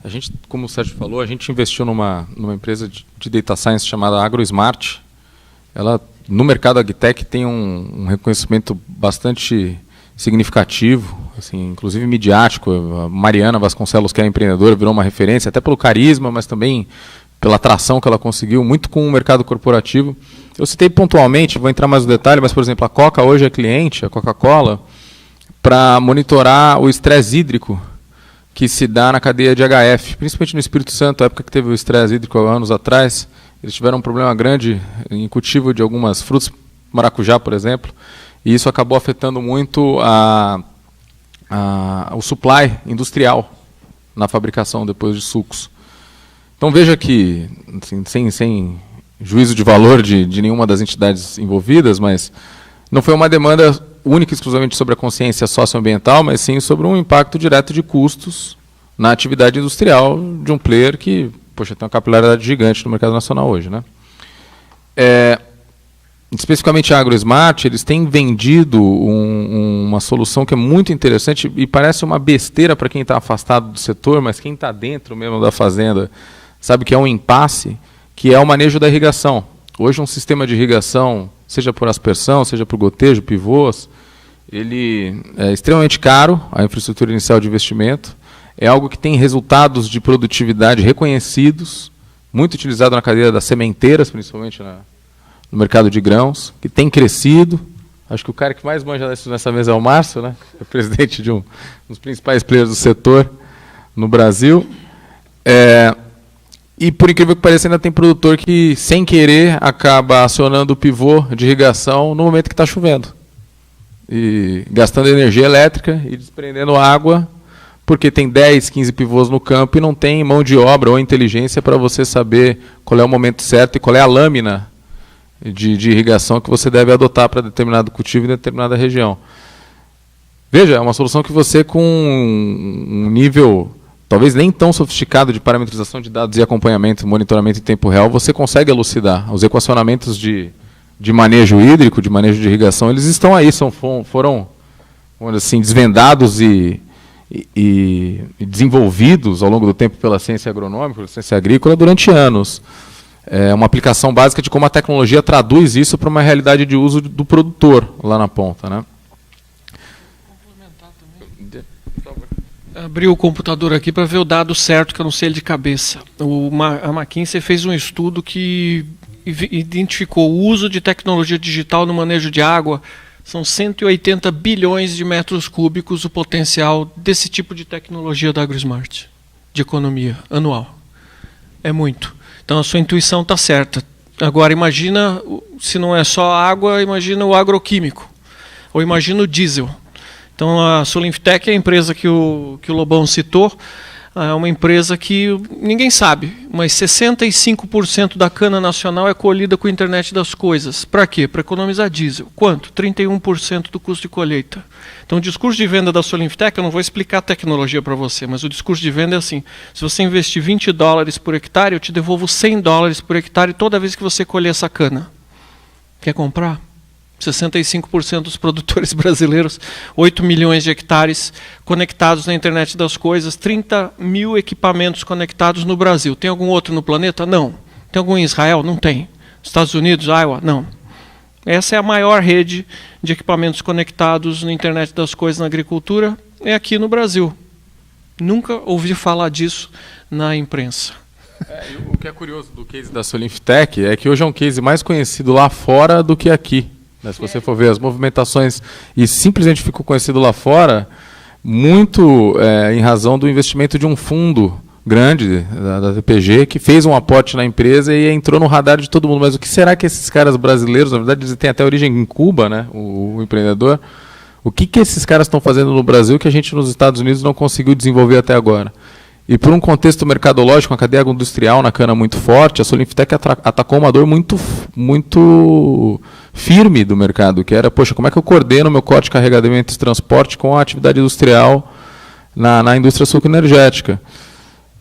A gente, como o Sérgio falou, a gente investiu numa empresa de data science chamada AgroSmart. Ela, no mercado agtech, tem um reconhecimento bastante significativo, assim, inclusive midiático. A Mariana Vasconcelos, que é empreendedora, virou uma referência, até pelo carisma, mas também pela atração que ela conseguiu, muito com o mercado corporativo. Eu citei pontualmente, vou entrar mais no detalhe, mas, por exemplo, a Coca hoje é cliente, a Coca-Cola, para monitorar o estresse hídrico que se dá na cadeia de HF, principalmente no Espírito Santo, a época que teve o estresse hídrico há anos atrás, eles tiveram um problema grande em cultivo de algumas frutas, maracujá, por exemplo, e isso acabou afetando muito o supply industrial na fabricação depois de sucos. Então veja que, assim, sem juízo de valor de nenhuma das entidades envolvidas, mas não foi uma demanda única e exclusivamente sobre a consciência socioambiental, mas sim sobre um impacto direto de custos na atividade industrial de um player que, poxa, tem uma capilaridade gigante no mercado nacional hoje, né? Especificamente a AgroSmart, eles têm vendido uma solução que é muito interessante e parece uma besteira para quem está afastado do setor, mas quem está dentro mesmo da fazenda sabe que é um impasse, que é o manejo da irrigação. Hoje um sistema de irrigação, seja por aspersão, seja por gotejo, pivôs, ele é extremamente caro, a infraestrutura inicial de investimento, é algo que tem resultados de produtividade reconhecidos, muito utilizado na cadeia das sementeiras, principalmente no mercado de grãos, que tem crescido. Acho que o cara que mais manja disso nessa mesa é o Márcio, né? É presidente de um dos principais players do setor no Brasil. E, por incrível que pareça, ainda tem produtor que, sem querer, acaba acionando o pivô de irrigação no momento que está chovendo. E gastando energia elétrica e desprendendo água, porque tem 10, 15 pivôs no campo e não tem mão de obra ou inteligência para você saber qual é o momento certo e qual é a lâmina de irrigação que você deve adotar para determinado cultivo em determinada região. Veja, é uma solução que você, com um nível talvez nem tão sofisticado de parametrização de dados e acompanhamento, monitoramento em tempo real, você consegue elucidar. Os equacionamentos de manejo hídrico, de manejo de irrigação, eles estão aí, foram vamos dizer assim, desvendados e desenvolvidos ao longo do tempo pela ciência agronômica, pela ciência agrícola, durante anos. É uma aplicação básica de como a tecnologia traduz isso para uma realidade de uso do produtor lá na ponta, né? Abri o computador aqui para ver o dado certo, que eu não sei ele de cabeça. A McKinsey fez um estudo que identificou o uso de tecnologia digital no manejo de água. São 180 bilhões de metros cúbicos o potencial desse tipo de tecnologia da AgroSmart, de economia anual. É muito. Então a sua intuição está certa. Agora imagina, se não é só água, imagina o agroquímico, ou imagina o diesel. Então a Solinftec é a empresa que o Lobão citou, é uma empresa que ninguém sabe, mas 65% da cana nacional é colhida com a internet das coisas. Para quê? Para economizar diesel. Quanto? 31% do custo de colheita. Então o discurso de venda da Solinftec, eu não vou explicar a tecnologia para você, mas o discurso de venda é assim: se você investir $20 por hectare, eu te devolvo $100 por hectare toda vez que você colher essa cana. Quer comprar? 65% dos produtores brasileiros, 8 milhões de hectares conectados na internet das coisas, 30 mil equipamentos conectados no Brasil. Tem algum outro no planeta? Não. Tem algum em Israel? Não tem. Estados Unidos, Iowa? Não. Essa é a maior rede de equipamentos conectados na internet das coisas na agricultura, é aqui no Brasil. Nunca ouvi falar disso na imprensa. O que é curioso do case da Solinftec é que hoje é um case mais conhecido lá fora do que aqui. Se você for ver as movimentações, e simplesmente ficou conhecido lá fora, muito em razão do investimento de um fundo grande, da TPG, que fez um aporte na empresa e entrou no radar de todo mundo. Mas o que será que esses caras brasileiros, na verdade eles têm até origem em Cuba, né, o empreendedor, o que esses caras estão fazendo no Brasil que a gente nos Estados Unidos não conseguiu desenvolver até agora? E por um contexto mercadológico, uma cadeia agroindustrial na cana muito forte, a Solinftec atacou uma dor muito firme do mercado, que era, poxa, como é que eu coordeno meu corte de carregamento e transporte com a atividade industrial na indústria sucroenergética?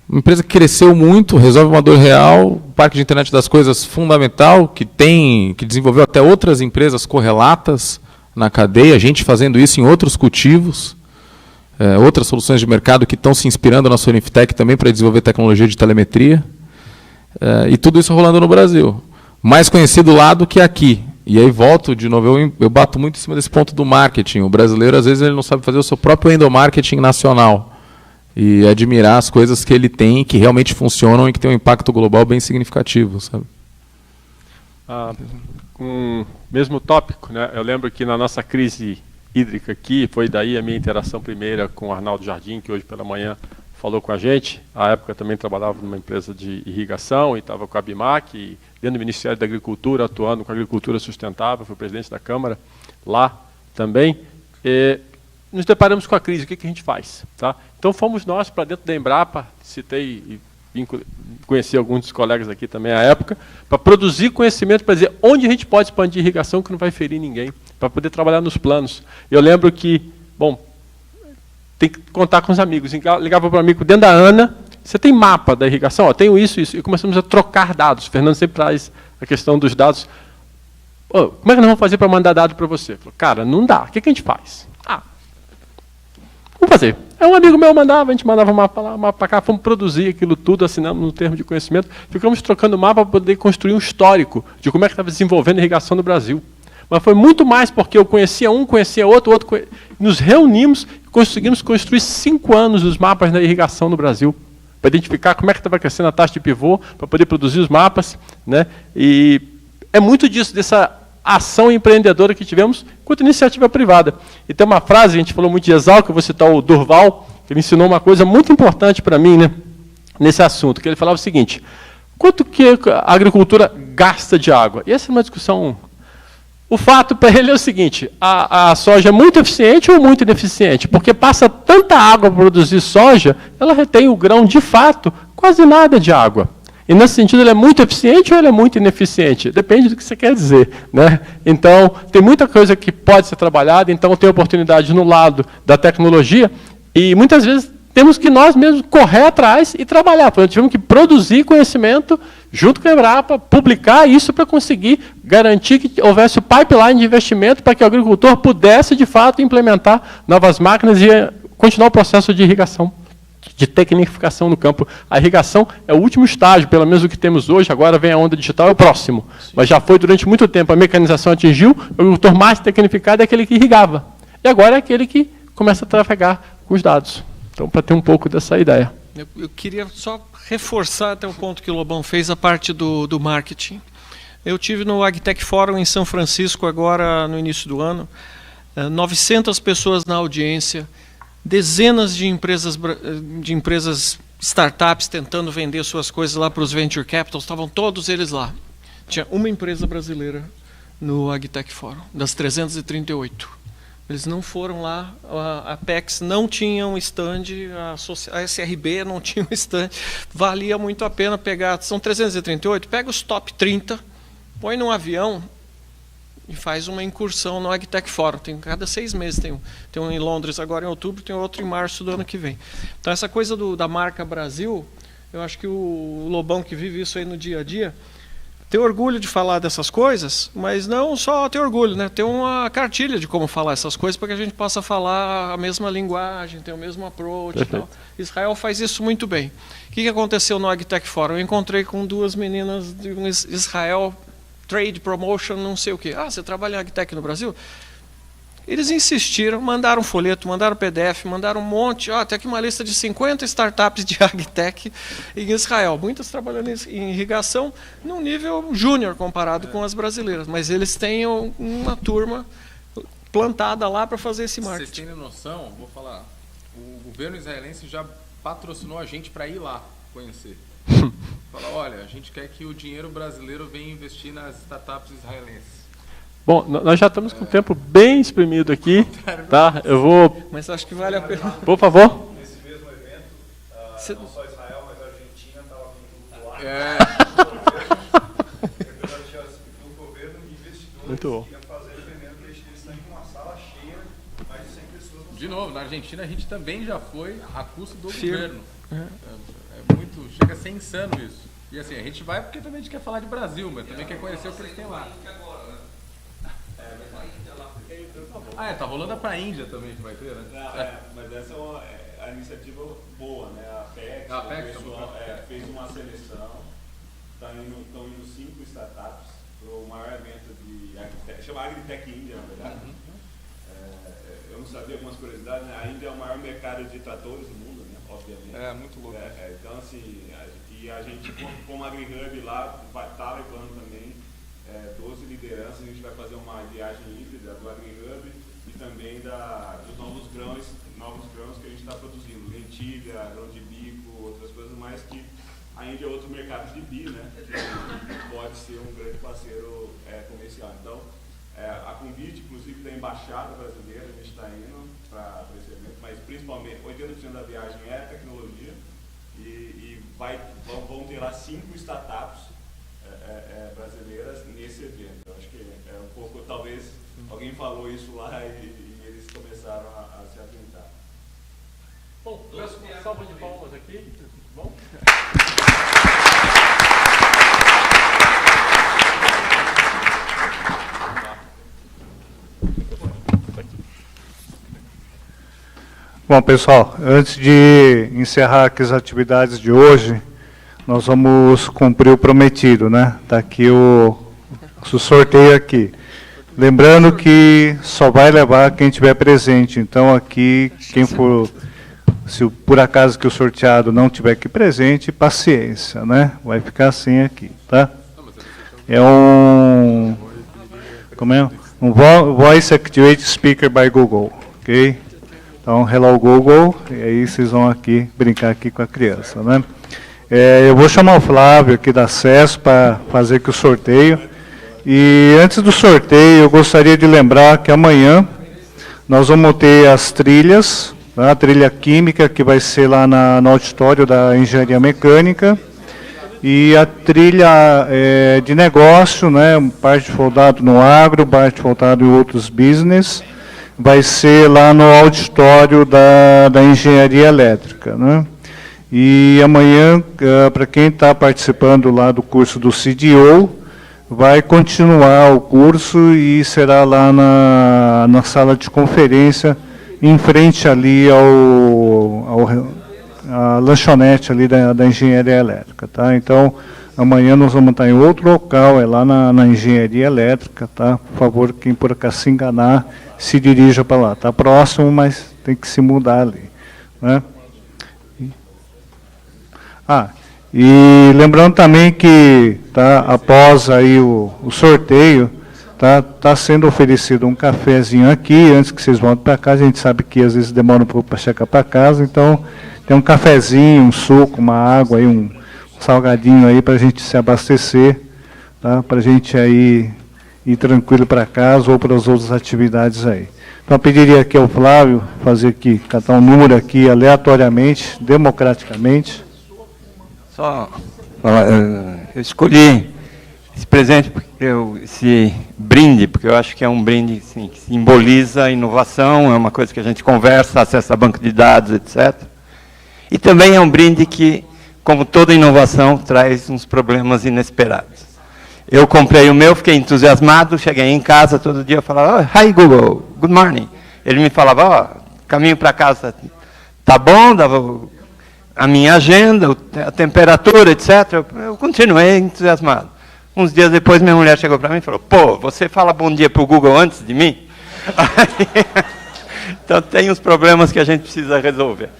Uma empresa que cresceu muito, resolve uma dor real, o parque de internet das coisas fundamental, que desenvolveu até outras empresas correlatas na cadeia, gente fazendo isso em outros cultivos. Outras soluções de mercado que estão se inspirando na Solinftec também para desenvolver tecnologia de telemetria. E tudo isso rolando no Brasil. Mais conhecido lá do que aqui. E aí volto de novo, eu bato muito em cima desse ponto do marketing. O brasileiro, às vezes, ele não sabe fazer o seu próprio endomarketing nacional. E admirar as coisas que ele tem, que realmente funcionam e que têm um impacto global bem significativo. Sabe? Com o mesmo tópico, né? Eu lembro que na nossa crise hídrica aqui, foi daí a minha interação primeira com o Arnaldo Jardim, que hoje pela manhã falou com a gente. À época também trabalhava numa empresa de irrigação e estava com a BIMAC, e dentro do Ministério da Agricultura, atuando com a agricultura sustentável, fui presidente da Câmara lá também. Nos deparamos com a crise, o que a gente faz? Tá? Então fomos nós para dentro da Embrapa, citei e vim conhecer alguns dos colegas aqui também à época, para produzir conhecimento, para dizer onde a gente pode expandir irrigação que não vai ferir ninguém, para poder trabalhar nos planos. Eu lembro que, bom, tem que contar com os amigos. Ligava para o amigo dentro da ANA, você tem mapa da irrigação? Ó, tenho isso, isso. E começamos a trocar dados. O Fernando sempre traz a questão dos dados. Oh, como é que nós vamos fazer para mandar dado para você? Falei, cara, não dá. O que a gente faz? Vamos fazer. Um amigo meu mandava, a gente mandava mapa lá, mapa para cá, fomos produzir aquilo tudo, assinamos no termo de conhecimento, ficamos trocando mapa para poder construir um histórico de como é que estava desenvolvendo a irrigação no Brasil. Mas foi muito mais porque eu conhecia um, conhecia outro, nos reunimos e conseguimos construir 5 anos os mapas da irrigação no Brasil, para identificar como é que estava crescendo a taxa de pivô, para poder produzir os mapas, né? E é muito disso, dessa ação empreendedora que tivemos quanto iniciativa privada. E tem uma frase, a gente falou muito de Exalc, eu vou citar o Durval, que ele ensinou uma coisa muito importante para mim, né, nesse assunto, que ele falava o seguinte: quanto que a agricultura gasta de água? E essa é uma discussão. O fato para ele é o seguinte: a soja é muito eficiente ou muito ineficiente? Porque passa tanta água para produzir soja, ela retém o grão de fato, quase nada de água. E nesse sentido, ele é muito eficiente ou ele é muito ineficiente? Depende do que você quer dizer, né? Então, tem muita coisa que pode ser trabalhada, então tem oportunidade no lado da tecnologia, e muitas vezes temos que nós mesmos correr atrás e trabalhar. Porque tivemos que produzir conhecimento junto com a Embrapa, publicar isso para conseguir garantir que houvesse o pipeline de investimento para que o agricultor pudesse, de fato, implementar novas máquinas e continuar o processo de irrigação, de tecnificação no campo. A irrigação é o último estágio, pelo menos o que temos hoje, agora vem a onda digital, é o próximo. Sim. Mas já foi durante muito tempo, a mecanização atingiu, o agricultor mais tecnificado é aquele que irrigava. E agora é aquele que começa a trafegar com os dados. Então, para ter um pouco dessa ideia. Eu queria só reforçar até o ponto que o Lobão fez, a parte do marketing. Eu tive no AgTech Forum em São Francisco, agora no início do ano, 900 pessoas na audiência, dezenas de empresas startups tentando vender suas coisas lá para os venture capitals, estavam todos eles lá. Tinha uma empresa brasileira no AgTech Forum, das 338. Eles não foram lá, a Apex não tinha um stand, a SRB não tinha um stand. Valia muito a pena pegar, são 338, pega os top 30, põe num avião e faz uma incursão no AgTech Forum. Tem cada 6 meses, tem um em Londres agora em outubro, tem outro em março do ano que vem. Então essa coisa da marca Brasil, eu acho que o Lobão que vive isso aí no dia a dia, ter orgulho de falar dessas coisas, mas não só ter orgulho, né? Ter uma cartilha de como falar essas coisas para que a gente possa falar a mesma linguagem, ter o mesmo approach e tal. Israel faz isso muito bem. O que aconteceu no AgTech Forum? Eu encontrei com 2 meninas de um Israel Trade Promotion, não sei o quê. Você trabalha em AgTech no Brasil? Eles insistiram, mandaram folheto, mandaram PDF, mandaram um monte. Tem aqui uma lista de 50 startups de AgTech em Israel. Muitas trabalhando em irrigação num nível júnior comparado com as brasileiras. Mas eles têm uma turma plantada lá para fazer esse marketing. Vocês têm noção? Vou falar. O governo israelense já patrocinou a gente para ir lá conhecer. Fala, olha, a gente quer que o dinheiro brasileiro venha investir nas startups israelenses. Bom, nós já estamos com o tempo bem exprimido aqui, tá? Eu vou... Mas acho que vale a pena. Por favor. Nesse mesmo evento, não só Israel, mas a Argentina estava junto lá. O governo investidores muito bom. queriam fazer o evento, eles estão em uma sala cheia, mais de 100 pessoas. De novo, na Argentina a gente também já foi a custo do governo. É muito, chega a ser insano isso. E assim, a gente vai porque também a gente quer falar de Brasil, mas também quer conhecer o que eles têm lá. Tá rolando a pra Índia também que vai ter, né? Mas essa é a iniciativa boa, né? A Apex, o pessoal fez uma seleção, estão indo 5 startups para o maior evento de AgTech, chama AgTech Índia, na verdade. Eu não sabia algumas curiosidades, né? A Índia é o maior mercado de tratores do mundo, né? Obviamente. Muito louco. Então, assim, a gente, como AgriHub lá, vai estar levando também 12 lideranças. A gente vai fazer uma viagem híbrida do AgriHub e também dos novos grãos que a gente está produzindo, lentilha, grão de bico, outras coisas mais que a Índia é outro mercado de bi, né, que pode ser um grande parceiro comercial. Então, a convite, inclusive, da Embaixada Brasileira, a gente está indo para esse evento, mas principalmente 80% da viagem é tecnologia e vão ter lá 5 startups brasileiras nesse evento. Eu acho que é um pouco, talvez, alguém falou isso lá e eles começaram a se atentar. Bom, uma salva de palmas aqui. Bom? Bom, pessoal, antes de encerrar aqui as atividades de hoje, nós vamos cumprir o prometido, né? Está aqui o sorteio aqui. Lembrando que só vai levar quem estiver presente. Então, aqui, quem for, se por acaso que o sorteado não estiver aqui presente, paciência, né? Vai ficar assim aqui, tá? É um... Como é? Um Voice Activated Speaker by Google, ok? Então, hello Google, e aí vocês vão aqui brincar aqui com a criança, né? Eu vou chamar o Flávio aqui da SES para fazer aqui o sorteio. E antes do sorteio, eu gostaria de lembrar que amanhã nós vamos ter as trilhas, tá? A trilha química, que vai ser lá no auditório da Engenharia Mecânica, e a trilha de negócio, né? Parte voltada no agro, parte voltada em outros business, vai ser lá no auditório da Engenharia Elétrica, né? E amanhã, para quem está participando lá do curso do CDO, vai continuar o curso e será lá na sala de conferência, em frente ali à lanchonete ali da Engenharia Elétrica, tá? Então, amanhã nós vamos estar em outro local, é lá na Engenharia Elétrica, tá? Por favor, quem por acaso se enganar, se dirija para lá. Está próximo, mas tem que se mudar ali, né? E lembrando também que, tá, após aí o sorteio, tá sendo oferecido um cafezinho aqui, antes que vocês voltem para casa. A gente sabe que às vezes demora um pouco para chegar para casa, então tem um cafezinho, um suco, uma água, aí, um salgadinho aí para a gente se abastecer, tá, para a gente aí ir tranquilo para casa ou para as outras atividades aí. Então eu pediria aqui ao Flávio fazer aqui, catar um número aqui aleatoriamente, democraticamente. Só falar, eu escolhi esse presente, esse brinde, porque eu acho que é um brinde assim, que simboliza a inovação, é uma coisa que a gente conversa, acesso a banco de dados, etc. E também é um brinde que, como toda inovação, traz uns problemas inesperados. Eu comprei o meu, fiquei entusiasmado, cheguei em casa, todo dia eu falava, "Hi Google, good morning." Ele me falava, caminho para casa, tá bom, dava a minha agenda, a temperatura, etc. Eu continuei entusiasmado. Uns dias depois, minha mulher chegou para mim e falou, "Pô, você fala bom dia para o Google antes de mim?" Então, tem uns problemas que a gente precisa resolver.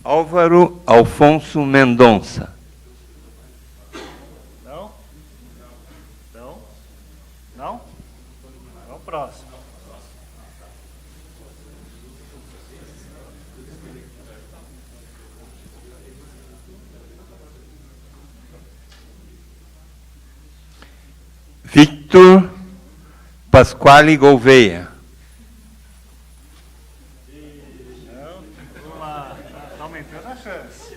Álvaro Alfonso Mendonça. Não? Não? Não? Vamos próximo. Victor Pasquale Gouveia. Vamos lá, está aumentando a chance.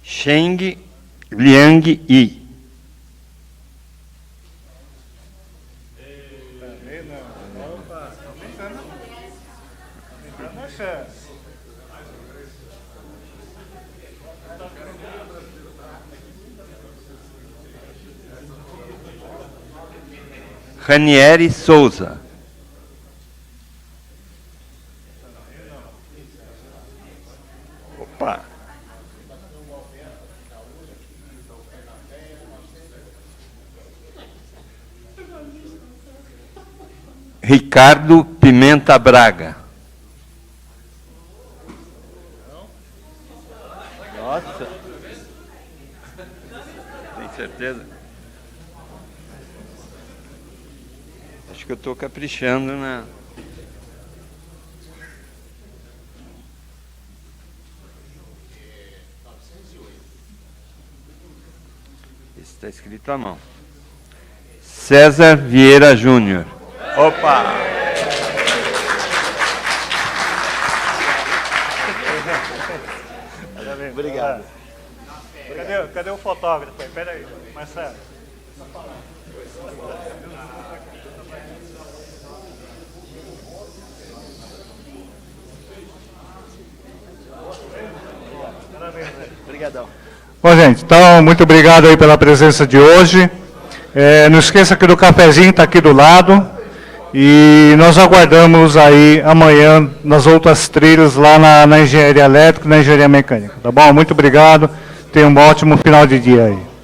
Sheng Liang Yi. Ranieri Souza. Opa. Ricardo Pimenta Braga. Nossa. Tem certeza? Acho que eu estou caprichando na... Esse está escrito à mão. César Vieira Júnior. Opa! Obrigado. Cadê o fotógrafo? Espera aí, Marcelo. Obrigadão. Bom, gente, então, muito obrigado aí pela presença de hoje. Não esqueça que o cafezinho está aqui do lado. E nós aguardamos aí amanhã nas outras trilhas lá na engenharia elétrica e na engenharia mecânica. Tá bom? Muito obrigado. Tenha um ótimo final de dia aí.